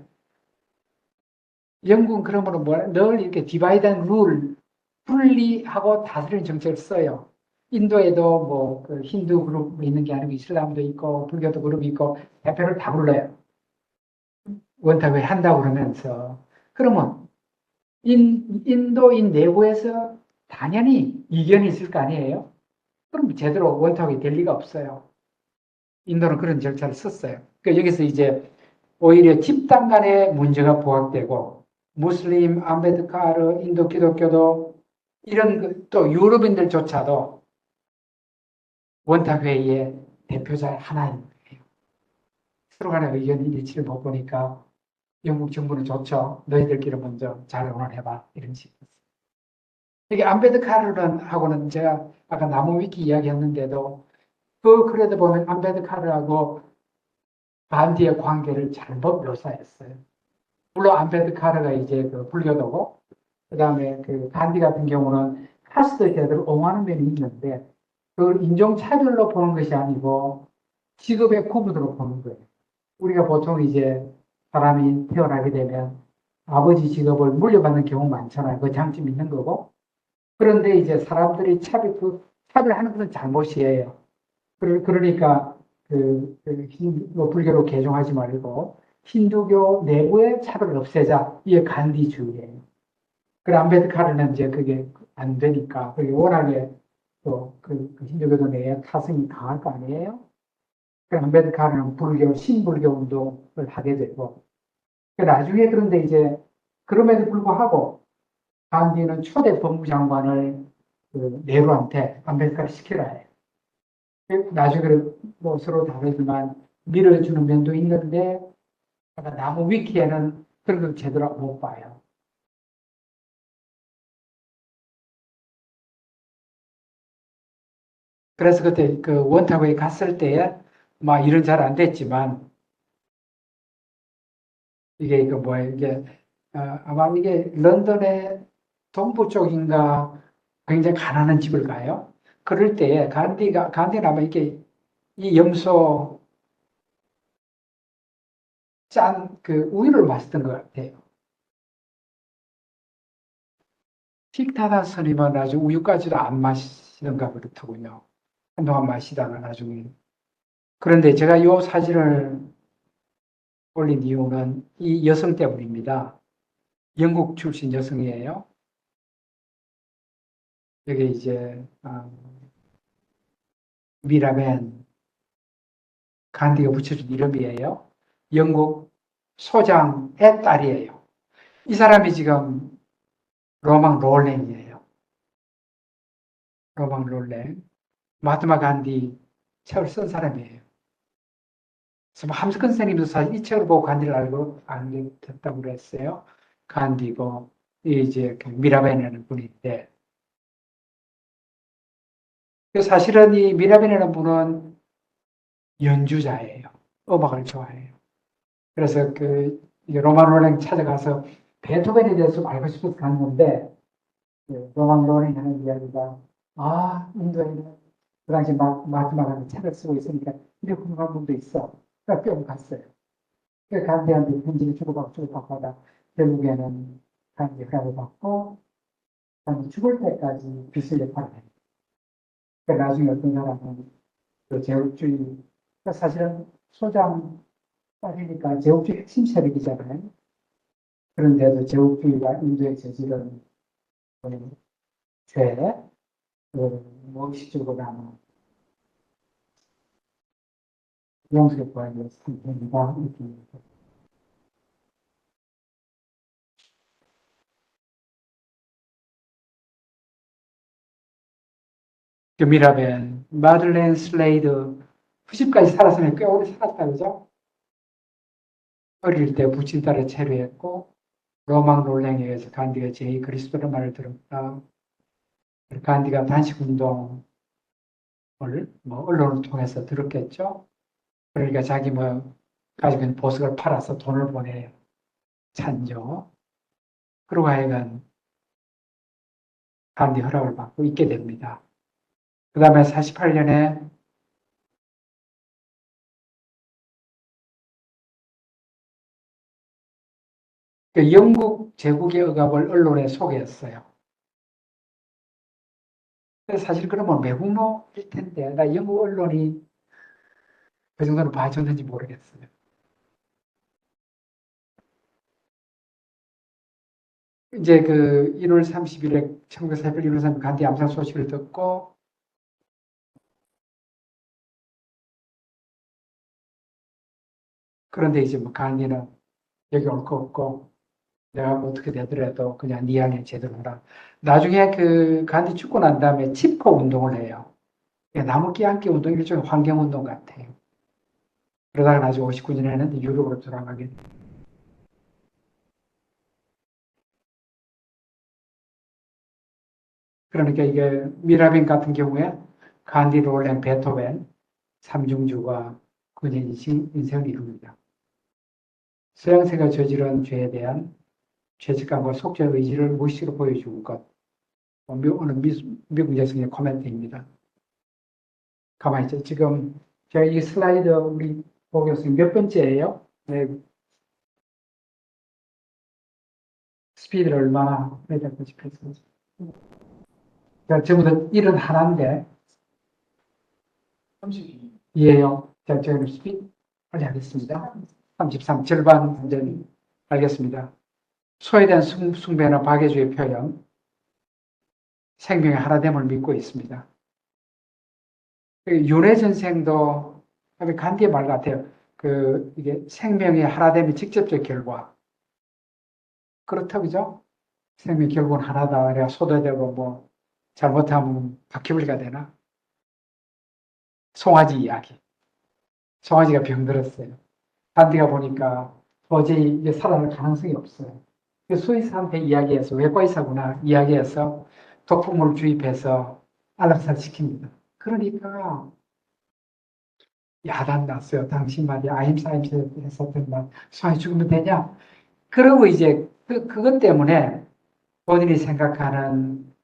영국은 그러면 늘 이렇게 디바이드 앤 룰, 분리하고 다스리는 정책을 써요. 인도에도 그 힌두 그룹이 있는 게 아니고 이슬람도 있고 불교도 그룹이 있고 대표를 다 불러요. 원탁회의 한다고 그러면서. 그러면 인도인 내부에서 당연히 이견이 있을 거 아니에요? 그럼 제대로 원탁회의 될 리가 없어요. 인도는 그런 절차를 썼어요. 그러니까 여기서 이제 오히려 집단 간의 문제가 부각되고 무슬림, 암베드카르, 인도 기독교도 이런 또 유럽인들조차도 원탁회의의 대표자의 하나인 거예요. 서로 간의 의견 일치를 못 보니까 영국 정부는 좋죠. 너희들끼리 먼저 잘 의논해봐. 이런 식이었어요. 이게 암베드카르는 하고는 제가 아까 나무 위키 이야기했는데도 그래도 보면 암베드카르하고 간디의 관계를 잘못 묘사했어요. 물론 암베드카르가 이제 그 불교도고, 그 다음에 그 간디 같은 경우는 카스트 제도를 옹호하는 면이 있는데, 그걸 인종차별로 보는 것이 아니고, 직업의 구분으로 보는 거예요. 우리가 보통 이제 사람이 태어나게 되면 아버지 직업을 물려받는 경우 많잖아요. 그 장점이 있는 거고. 그런데 이제 사람들이 차별하는 것은 잘못이에요. 그러니까 불교로 개종하지 말고 힌두교 내부의 차별을 없애자. 이게 간디주의예요. 그 암베드카르는 이제 그게 안 되니까, 그게 워낙에 그 힌두교도 내에 타성이 강할 거 아니에요? 그 암베드카르는 신불교 운동을 하게 되고, 나중에 그런데 이제, 그럼에도 불구하고, 간디는 초대 법무장관을 그 네루한테 암베드카르 시키라 해요. 나중에 뭐 서로 다르지만 밀어주는 면도 있는데, 아까 나무 위키에는 그런 걸 제대로 못 봐요. 그래서 그때 그 원탁에 갔을 때에 막 일은 잘 안 됐지만 이게 이거 뭐야 이게 아마 이게 런던의 동부 쪽인가 굉장히 가난한 집을 가요. 그럴 때에 간디는 아마 이게 이 염소 짠 그 우유를 마셨던 것 같아요. 틱타다 스님은 아주 우유까지도 안 마시던가 그렇더군요. 한동안 마시다가 나중에. 그런데 제가 이 사진을 올린 이유는 이 여성 때문입니다. 영국 출신 여성이에요. 여기 이제 미라벤 간디가 붙여준 이름이에요. 영국 소장의 딸이에요. 이 사람이 지금 로망 롤랭이에요. 로망 롤랭. 마하트마 간디 책을 쓴 사람이에요. 그래서 함스큰 선생님도 사실 이 책을 보고 간디를 알게 됐다고 그랬어요. 간디고, 이제 미라벤이라는 분인데, 사실은 이 미라벤이라는 분은 연주자예요. 음악을 좋아해요. 그래서 로만 로랭 찾아가서 베토벤에 대해서 좀 알고 싶어서 갔는데, 로만 로랭 하는 이야기가, 인도에는 그 당시 마지막에 책을 쓰고 있으니까, 이렇게 궁금한 분도 있어. 그래서 뿅 갔어요. 그래서 간디한테 편지를 주고받고 하다, 결국에는 간디 허락을 받고, 간디 죽을 때까지 빚을 역할을 해요. 나중에 어떤 사람은 그 제국주의, 그러니까 사실은 소장 딸이니까 제국주의 핵심 세력이잖아요. 그런데도 제국주의가 인도에 저지른 죄, 무의식적으로나 용서를 구하는 상태입니다. 그 미라벤, 마들렌 슬레이드 90까지 살았으면 꽤 오래 살았다, 그죠? 어릴 때 부친 딸을 체류했고, 로망 롤랭에 의해서 간디가 제2 그리스도의 말을 들었다. 간디가 단식운동을 뭐 언론을 통해서 들었겠죠? 그러니까 자기 가지고 있는 보석을 팔아서 돈을 보내요. 찬조. 그러고 하여간 간디 허락을 받고 있게 됩니다. 그 다음에 48년에 영국 제국의 억압을 언론에 소개했어요. 사실 그러면 매국노일 텐데, 나 영국 언론이 그 정도로 봐줬는지 모르겠어요. 이제 1월 30일에, 1948년 1월 30일 간디 암살 소식을 듣고, 그런데 이제 간디는 여기 올 거 없고, 내가 어떻게 되더라도 그냥 네 안에 제대로 하라. 나중에 간디 죽고 난 다음에 칩코 운동을 해요. 나무 끼안기 운동, 일종의 환경운동 같아요. 그러다가 나중에 59년에는 유럽으로 돌아가게 돼요. 그러니까 이게 미라빈 같은 경우에 간디, 롤랭, 베토벤, 삼중주가 그의 인생을 이룹니다. 서양세가 저지른 죄에 대한 죄책감과 속죄의 의지를 무의식으로 보여준 것. 어느 미국 여성의 코멘트입니다. 가만히 있죠. 지금 제가 이 슬라이드 우리 보겠습니다. 몇 번째예요? 네. 스피드를 얼마나 해야 될지 그랬습니다. 전부 다 일은 하나인데 32예요. 자, 저희는 스피드 빨리 하겠습니다. 33 절반 완전히 알겠습니다. 소에 대한 숭배는 박애주의 표현, 생명의 하나됨을 믿고 있습니다. 윤회 전생도 간디의 말 같아요. 이게 생명의 하나됨의 직접적 결과. 그렇다, 그죠? 생명의 결국은 하나다. 내가 소대되고 뭐, 잘못하면 바퀴벌레가 되나? 송아지 이야기. 송아지가 병들었어요. 간디가 보니까 도저히 이게 살아날 가능성이 없어요. 수의사한테 이야기해서, 외과의사구나 이야기해서 독품을 주입해서 안락사를 시킵니다. 그러니까 야단 났어요. 당신 말이 아임사 했었던 말, 송아지 죽으면 되냐? 그러고 이제 그것 때문에 본인이 생각하는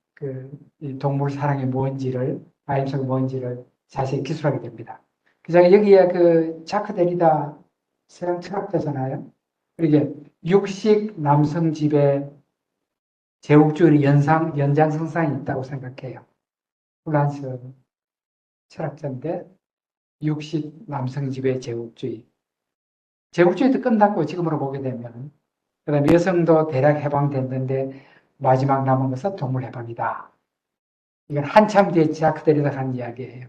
이 동물 사랑이 뭔지를, 아임사가 뭔지를 자세히 기술하게 됩니다. 그래서 여기에 자크 데리다 서양 철학자잖아요. 이게 육식 남성 지배 제국주의 연장성상이 있다고 생각해요. 프랑스 철학자인데 육식 남성 지배 제국주의. 제국주의도 끝났고 지금으로 보게 되면 그다음에 여성도 대략 해방됐는데 마지막 남은 것은 동물 해방이다. 이건 한참 뒤에 자크 데리다가 한 이야기예요.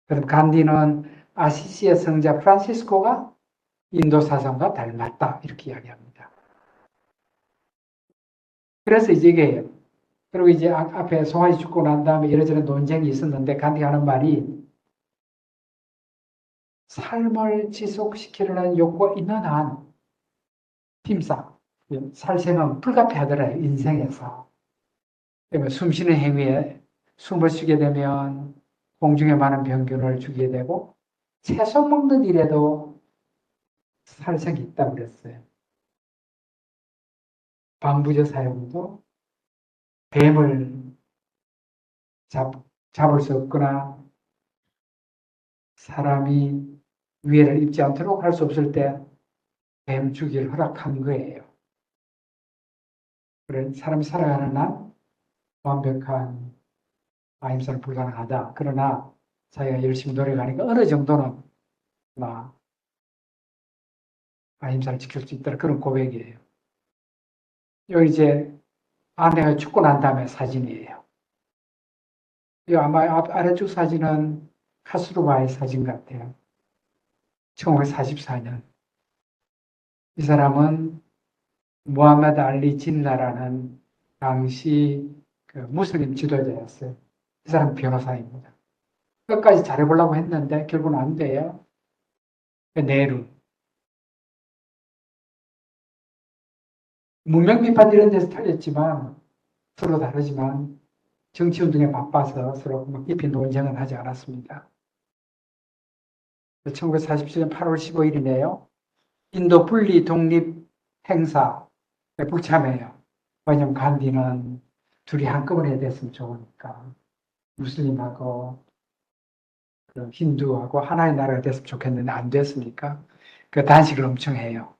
그럼 간디는 아시시의 성자 프란시스코가 인도 사상과 닮았다 이렇게 이야기합니다. 그래서 이제 이게 그리고 이제 앞에 송아지 죽고 난 다음에 이러저런 논쟁이 있었는데 간디가 하는 말이 삶을 지속시키려는 욕구가 있는 한 팀사 살생은 불가피하더래요. 인생에서. 숨 쉬는 행위에 숨을 쉬게 되면 공중에 많은 병균을 주게 되고 채소 먹는 일에도 살생이 있다고 그랬어요. 방부제 사용도 뱀을 잡을 수 없거나 사람이 위해를 입지 않도록 할 수 없을 때 뱀 주기를 허락한 거예요. 그래 사람이 살아가는 한 완벽한 아임사는 불가능하다. 그러나 자기가 열심히 노력하니까 어느 정도는 아임사를 지킬 수 있다. 그런 고백이에요. 여기 이제 아내가 죽고 난 다음에 사진이에요. 이 아마 아래쪽 사진은 카스루바의 사진 같아요. 1944년. 이 사람은 무함마드 알리 진나라는 당시 무슬림 지도자였어요. 이 사람 변호사입니다. 끝까지 잘해보려고 했는데 결국은 안 돼요. 네루. 문명 비판 이런 데서 틀렸지만 서로 다르지만 정치운동에 바빠서 서로 깊이 논쟁은 하지 않았습니다. 1947년 8월 15일이네요. 인도 분리 독립 행사에 불참해요. 왜냐하면 간디는 둘이 한꺼번에 됐으면 좋으니까. 무슬림하고 힌두하고 하나의 나라가 됐으면 좋겠는데 안 됐으니까 단식을 엄청 해요.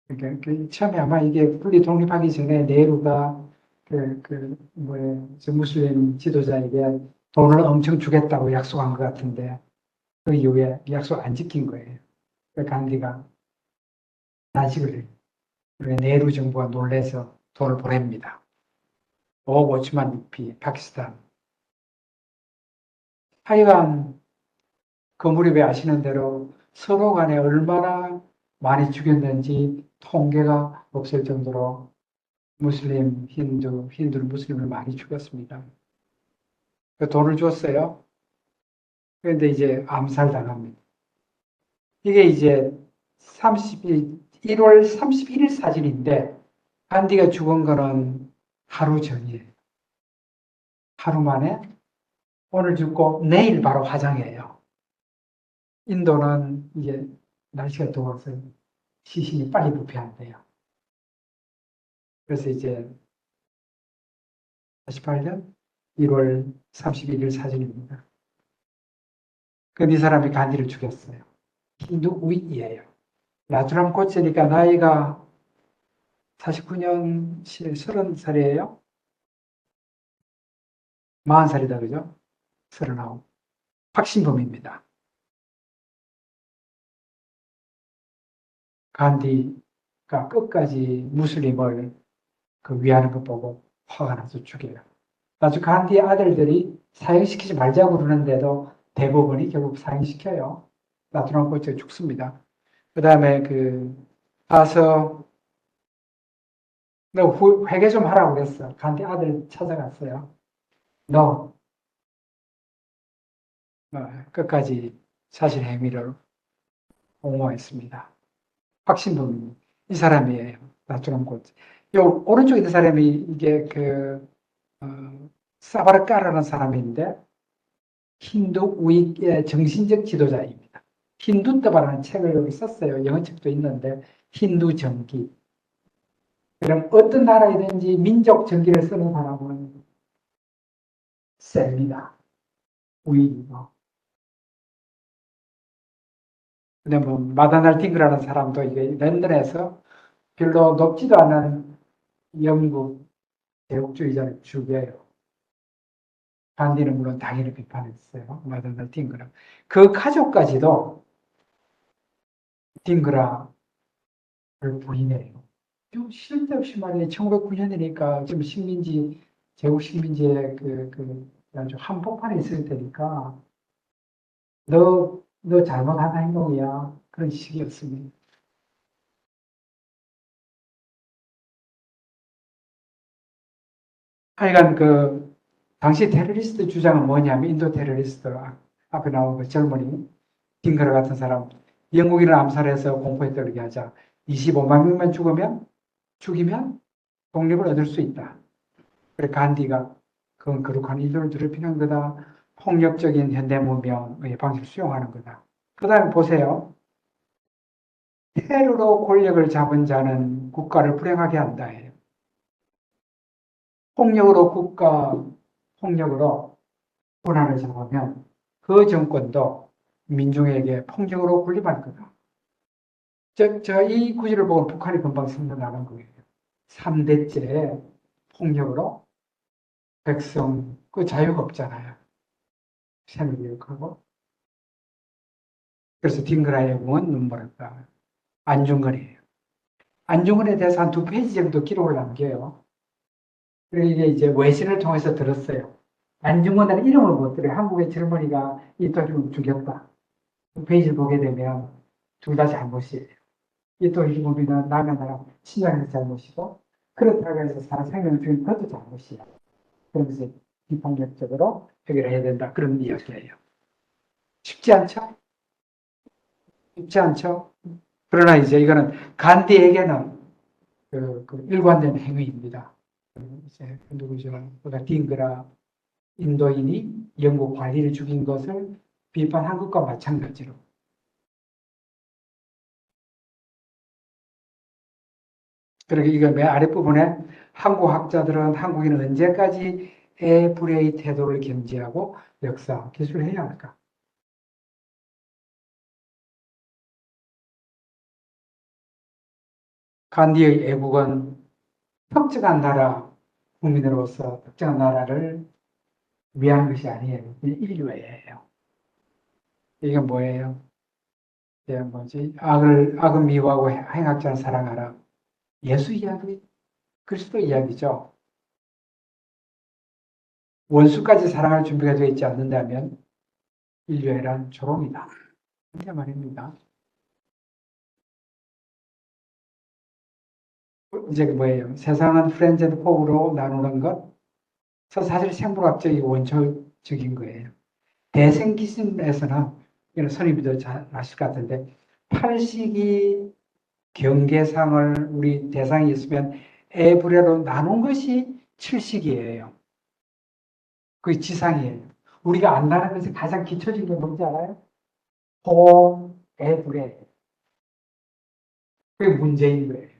그러니까 처음에 아마 이게 분리 독립하기 전에 네루가 무슬림 지도자에게 돈을 엄청 주겠다고 약속한 것 같은데 그 이후에 약속 안 지킨 거예요. 간디가 단식을 해요. 네루 정부가 놀래서 돈을 보냅니다. 5억 5천만 루피, 파키스탄. 하여간 그 무렵에 아시는 대로 서로 간에 얼마나 많이 죽였는지 통계가 없을 정도로 무슬림, 힌두는 무슬림을 많이 죽였습니다. 돈을 줬어요. 그런데 이제 암살당합니다. 이게 이제 1월 31일 사진인데 간디가 죽은 거는 하루 전이에요. 하루 만에 오늘 죽고 내일 바로 화장해요. 인도는 이제 날씨가 더워서 시신이 빨리 부패한대요. 그래서 이제 48년 1월 31일 사진입니다. 이 사람이 간디를 죽였어요. 힌두 우익이에요. 라주람 고체니까 나이가 49년 30살이에요. 40살이다 그죠? 39. 확신범입니다. 간디 끝까지 무슬림을 위하는 것 보고 화가 나서 죽여요. 아주 간디의 아들들이 사형시키지 말자고 그러는데도 대법원이 결국 사형시켜요. 놔두놓고 죽습니다. 그 다음에 가서 너 회개 좀 하라고 그랬어. 간디 아들 찾아갔어요. 너 끝까지 자신 행위를 옹호했습니다. 확신범 이 사람이에요. 놔두놓고 요 오른쪽에 있는 사람이 이게 사바르카라는 사람인데 힌두 우익의 정신적 지도자입니다. 힌두떠바라는 책을 여기 썼어요. 영어책도 있는데 힌두 정기. 그럼 어떤 나라이든지 민족 정기를 쓰는 사람은 셉니다. 우익이고. 근데 마다날 팅그라는 사람도 이게 런던에서 별로 높지도 않은 영국 제국주의자를 죽여요. 간디는 물론 당연히 비판했어요. 마다날 팅그라. 그 가족까지도 팅그라를 부인해요. 좀 쓸데없이 말이에요. 1909년이니까 지금 제국 식민지의 아주 한복판에 있을 때니까 너 잘못한 행동이야. 그런 식이었습니다. 하여간 당시 테러리스트 주장은 뭐냐면 인도 테러리스트 앞에 나온 젊은이 딩그라 같은 사람 영국인을 암살해서 공포에 떨게 하자 25만 명만 죽이면 독립을 얻을 수 있다. 그래 간디가 그건 거룩한 인도를 더럽히는 거다. 폭력적인 현대 문명의 방식을 수용하는 거다. 그 다음에 보세요. 테러로 권력을 잡은 자는 국가를 불행하게 한다. 폭력으로 권한을 잡으면 그 정권도 민중에게 폭력으로 군림할 거다. 이 구절을 보고 북한이 금방 생각나는 거예요. 3대째 폭력으로 백성, 자유가 없잖아요. 생을 교육하고. 그래서 딩그라의 공은 눈물었다. 안중근이에요. 안중근에 대해서 한 2페이지 정도 기록을 남겨요. 그리고 이게 이제 외신을 통해서 들었어요. 안중근은 이름을 못 들어요. 한국의 젊은이가 이토희를 죽였다. 2페이지를 보게 되면 둘 다 잘못이에요. 이토희는 남의 나라侵略의 잘못이고 그렇다고 해서 사람 생명을 죽인 것도 잘못이야. 그러면서 비폭력적으로 해결해야 된다. 그런 이야기예요. 쉽지 않죠? 쉽지 않죠? 그러나 이제 이거는 간디에게는 일관된 행위입니다. 이제 누구죠? 딩그라 인도인이 영국 관리를 죽인 것을 비판한 것과 마찬가지로. 그러게 이거 맨 아랫부분에 한국 학자들은 한국인은 언제까지 불의의 태도를 견지하고 역사, 기술을 해야 할까? 간디의 애국은 특정한 나라 국민으로서 특정한 나라를 위한 것이 아니에요. 인류예요. 이게 뭐예요? 이게 뭐지? 악을 미워하고 행악자를 사랑하라. 예수 이야기, 그리스도 이야기죠. 원수까지 사랑할 준비가 되어 있지 않는다면 인류애란 조롱이다. 이렇게 말입니다. 이제 뭐예요? 세상은 프렌즈 앤 포으로 나누는 것. 사실 생물학적인 원초적인 거예요. 대생기심에서는 이런 선임도 잘 아실 것 같은데 8식이 경계상을 우리 대상이 있으면 에브레로 나눈 것이 7식이에요. 그게 지상이에요. 우리가 안다는 것이 가장 기초적인 게 뭔지 알아요? 호, 에브레. 그게 문제인 거예요.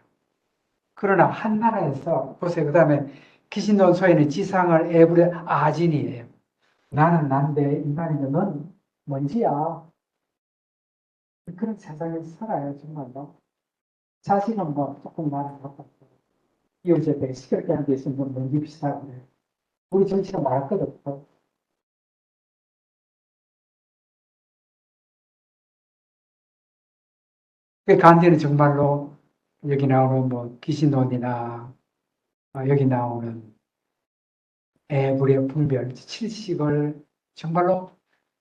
그러나 한 나라에서 보세요. 그 다음에 기신론소에는 지상을 에브레 아진이에요. 나는 난데 인간인데 넌 먼지야. 그런 세상에 살아요, 정말로. 자식은 뭐 조금 나랑 바꿨고 이웃에 시끄럽게 하는 데 있으면 먼지 비슷하고 그래요. 우리 정치가 말할 것 없어. 간디는 정말로 여기 나오는 뭐 귀신논이나 여기 나오는 애불의 분별, 칠식을 정말로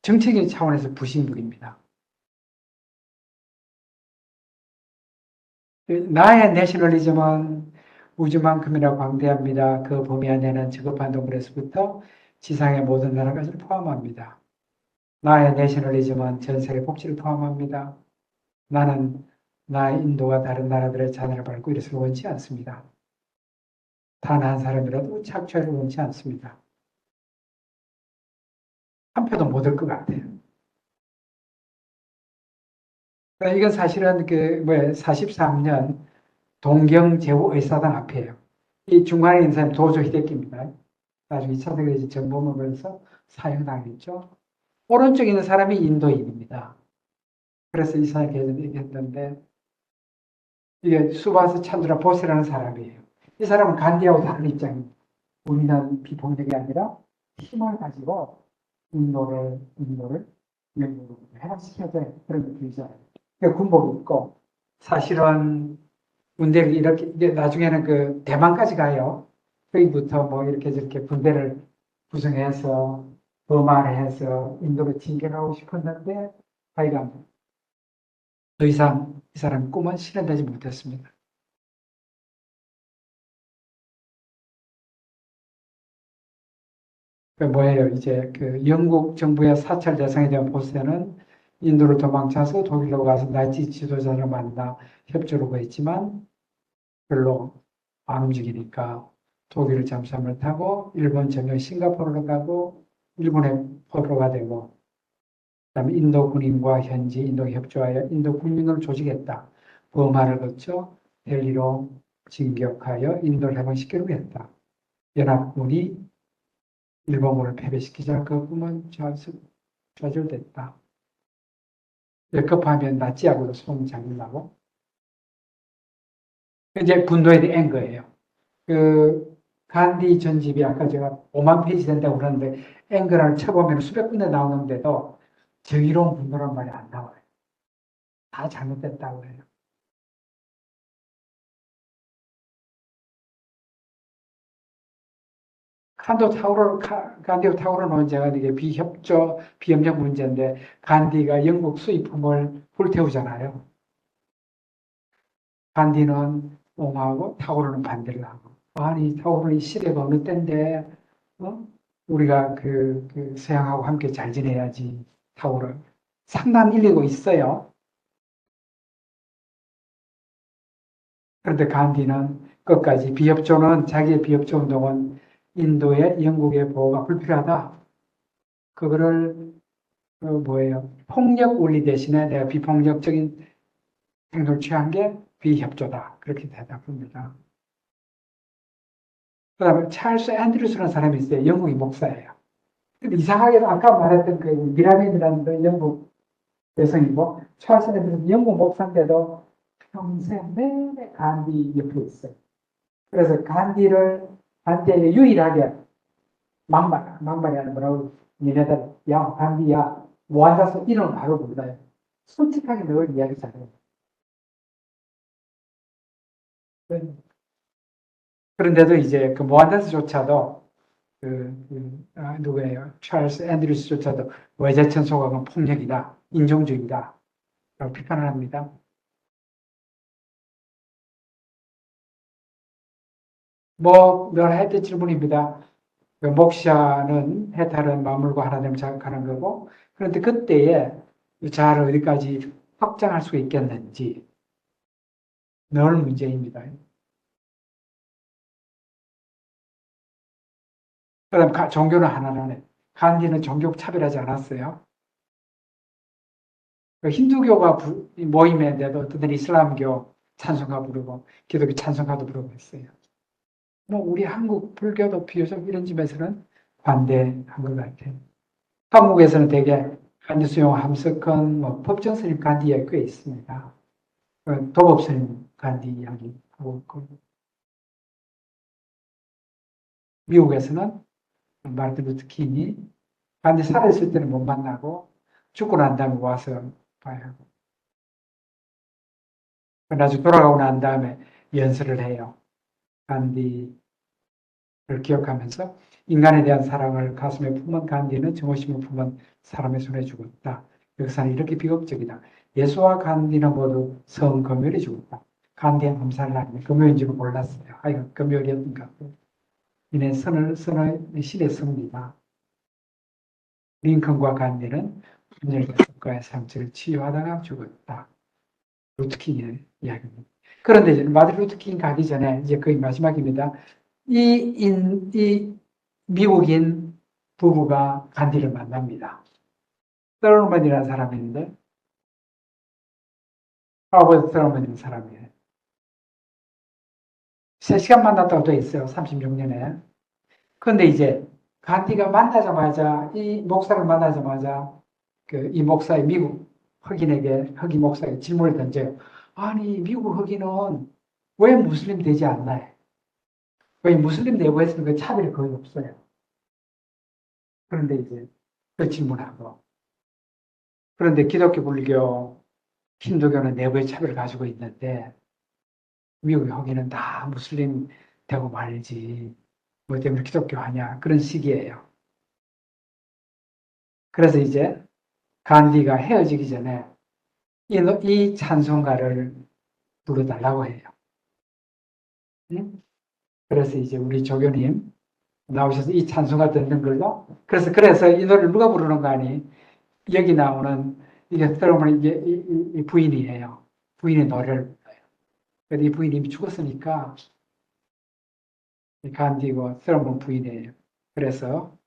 정책의 차원에서 부신 분입니다. 나의 내셔널리즘은 우주만큼이나 광대합니다. 그 범위 안에는 저급한 동물에서부터 지상의 모든 나라까지 포함합니다. 나의 내셔널리즘은 전 세계 복지를 포함합니다. 나는 나의 인도가 다른 나라들의 자녀를 밟고 이것을 원치 않습니다. 단 한 사람이라도 착취를 원치 않습니다. 한 표도 못 얻을 것 같아요. 이건 사실은 43년 동경 제후의사당 앞이에요. 이 중간에 있는 사람이 도조 히데키입니다. 나중에 2차 세계대전 전범을 사형당했죠. 오른쪽에 있는 사람이 인도인입니다. 그래서 이 사람이 얘기했는데 이게 수바스 찬드라 보세라는 사람이에요. 이 사람은 간디하고 다른 입장입니다. 우리는 비폭력이 아니라 힘을 가지고 인도를 영국으로 해방시켜야 돼. 그런 느낌이잖아요. 그러니까 군복이 있고 사실은 군대를 이렇게 이제 나중에는 그 대만까지 가요. 거기부터 뭐 이렇게 저렇게 군대를 구성해서 버마를 해서 인도로 진격하고 싶었는데 하여간 더 이상 이 사람 꿈은 실현되지 못했습니다. 그 뭐예요? 이제 그 영국 정부의 사찰 대상이 된 보세는 인도를 도망쳐서 독일로 가서 나치 지도자를 만나 협조를 구했지만 별로 안 움직이니까 독일을 잠수함을 타고 일본 전역 싱가포르로 가고 일본에 포로가 되고 그다음에 인도 군인과 현지 인도 협조하여 인도 국민을 조직했다. 버마를 거쳐 델리로 진격하여 인도를 해방시키려고 했다. 연합군이 일본군을 패배시키자 그 꿈은 좌절됐다. 급하면 나치하고도 손 잡는다고. 이제 분도에 대한 거예요. 그 간디 전집이 아까 제가 5만 페이지 된다고 그러는데 앵글을 쳐보면 수백 군데 나오는데도 정의로운 분노란 말이 안 나와요. 다 잘못됐다고 해요. 간디 타오르 논제가 이게 비협조, 비협력 문제인데 간디가 영국 수입품을 불태우잖아요. 간디는 옹호하고 타오르는 반대를 하고. 아니 타오르는 시대가 어느 때인데 우리가 그 서양하고 함께 잘 지내야지 타오르. 상당한 일리가 있어요. 그런데 간디는 끝까지 비협조는 자기의 비협조 운동은 인도의 영국의 보호가 불필요하다. 그거를 뭐예요? 폭력 원리 대신에 내가 비폭력적인 행동을 취한 게 비협조다. 그렇게 대답합니다. 그 다음에 찰스 앤드루스라는 사람이 있어요. 영국의 목사예요. 근데 이상하게도 아까 말했던 그 미라멘이라는 영국 여성이고 찰스 앤드루스 영국 목사인데도 평생 내내 간디 옆에 있어요. 그래서 간디에 유일하게 막말이 아니라 뭐라고 니네들 야 간디야 뭐 앉아서 이름을 바로 불러요. 솔직하게 늘 이야기 잘해요. 그런데도 이제 그 모한다스조차도 누구예요? 찰스 앤드루스조차도 외제천 소각은 폭력이다, 인종주의다 라고 비판을 합니다. 늘 했던 질문입니다. 그 목샤는 해탈은 마물과 하나님 자극하는 거고, 그런데 그때에 자아를 어디까지 확장할 수 있겠는지 늘 문제입니다. 그다음 종교는 하나라네. 간디는 종교 차별하지 않았어요. 그 힌두교가 모임인데도 어떤 이슬람교 찬송가 부르고 기독교 찬송가도 부르고 했어요. 뭐 우리 한국 불교도 비교적 이런 집에서는 관대한 것 같아요. 한국에서는 되게 간디 수용 함석헌, 법정 스님 간디 이야기 꽤 있습니다. 도법 스님 간디 이야기 하고 있고, 미국에서는 마르틴 루터 킹이 간디 살아있을 때는 못 만나고 죽고 난 다음에 와서 봐야 하고. 나중에 돌아가고 난 다음에 연설을 해요. 간디를 기억하면서 인간에 대한 사랑을 가슴에 품은 간디는 정오심을 품은 사람의 손에 죽었다. 역사는 이렇게 비극적이다. 예수와 간디는 모두 성금요일에 죽었다. 간디의 암살날이 금요일인지는 몰랐어요. 하여간 금요일이었던가. 이는 선의 신의 섭니다. 링컨과 간디는 분열된 국가의 상처를 치유하다가 죽었다. 루트킹의 이야기입니다. 그런데 이제 마틴 루트킹 가기 전에 이제 거의 마지막입니다. 이 미국인 부부가 간디를 만납니다. 서머먼이라는 사람이 있는데, 하버드 서머먼이라는 사람이에요. 3시간 만났다고 돼 있어요. 36년에. 그런데 이제 간디가 만나자마자, 이 목사를 만나자마자 이 목사의 미국 흑인 목사에게 질문을 던져요. 아니, 미국 흑인은 왜 무슬림 되지 않나요? 왜 무슬림 내부에서는 그 차별이 거의 없어요. 그런데 이제 그 질문하고. 그런데 기독교, 불교, 힌두교는 내부의 차별을 가지고 있는데 미국의 흑인은 다 무슬림 되고 말지. 뭐 때문에 기독교 하냐. 그런 식이에요. 그래서 이제 간디가 헤어지기 전에 이 찬송가를 부르달라고 해요. 응? 그래서 이제 우리 조교님 나오셔서 이 찬송가 듣는 걸로. 그래서 이 노래를 누가 부르는 거 아니? 여기 나오는 이게 여러분 이게 이 부인이에요. 부인의 노래를 불러요. 그래서 이 부인이 이미 죽었으니까 간디고 서러운 부인이에요. 그래서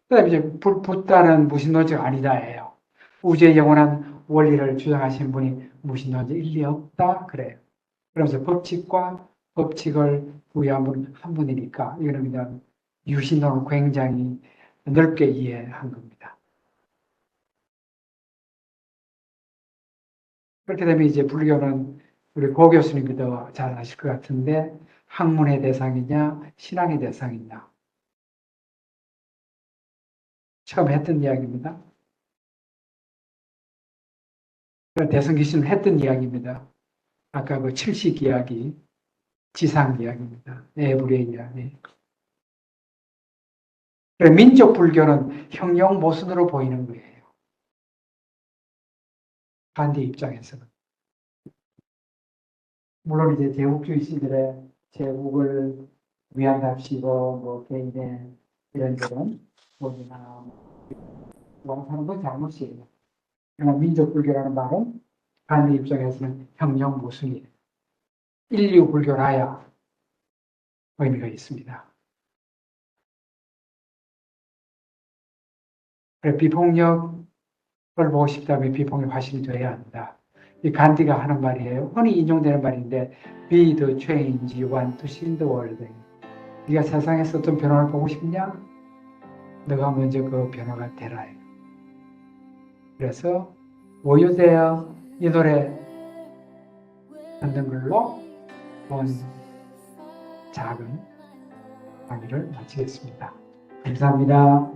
그다음에 이제 붓다는 무신론자가 아니다예요. 우주의 영원한 원리를 주장하신 분이 무신론자 일리 없다 그래요. 그러면서 법칙과 법칙을 부여한 분 한 분이니까 이거는 그냥 유신론을 굉장히 넓게 이해한 겁니다. 그렇게 되면 이제 불교는 우리 고 교수님이 더 잘 아실 것 같은데 학문의 대상이냐 신앙의 대상이냐 처음 했던 이야기입니다. 대성기신을 했던 이야기입니다. 아까 그 칠식 이야기, 지상 이야기입니다. 에브리의 이야기. 민족 불교는 형용 모순으로 보이는 거예요. 반대 입장에서는. 물론 이제 제국주의시들의 제국을 위한답시고 뭐 개인의 이런저런 뭐나 왕사는 건 잘못이에요. 그러나 민족 불교라는 말은 반대 입장에서는 형용 모순이에요. 인류 불교라야 의미가 있습니다. 비폭력을 보고 싶다면 비폭력 화신이 되어야 한다. 이 간디가 하는 말이에요. 흔히 인용되는 말인데 Be the change you want to see in the world. 네가 세상에서 어떤 변화를 보고 싶냐? 너가 먼저 그 변화가 되라. 그래서 오유대여 이 노래 듣는 걸로 본 작은 강의를 마치겠습니다. 감사합니다.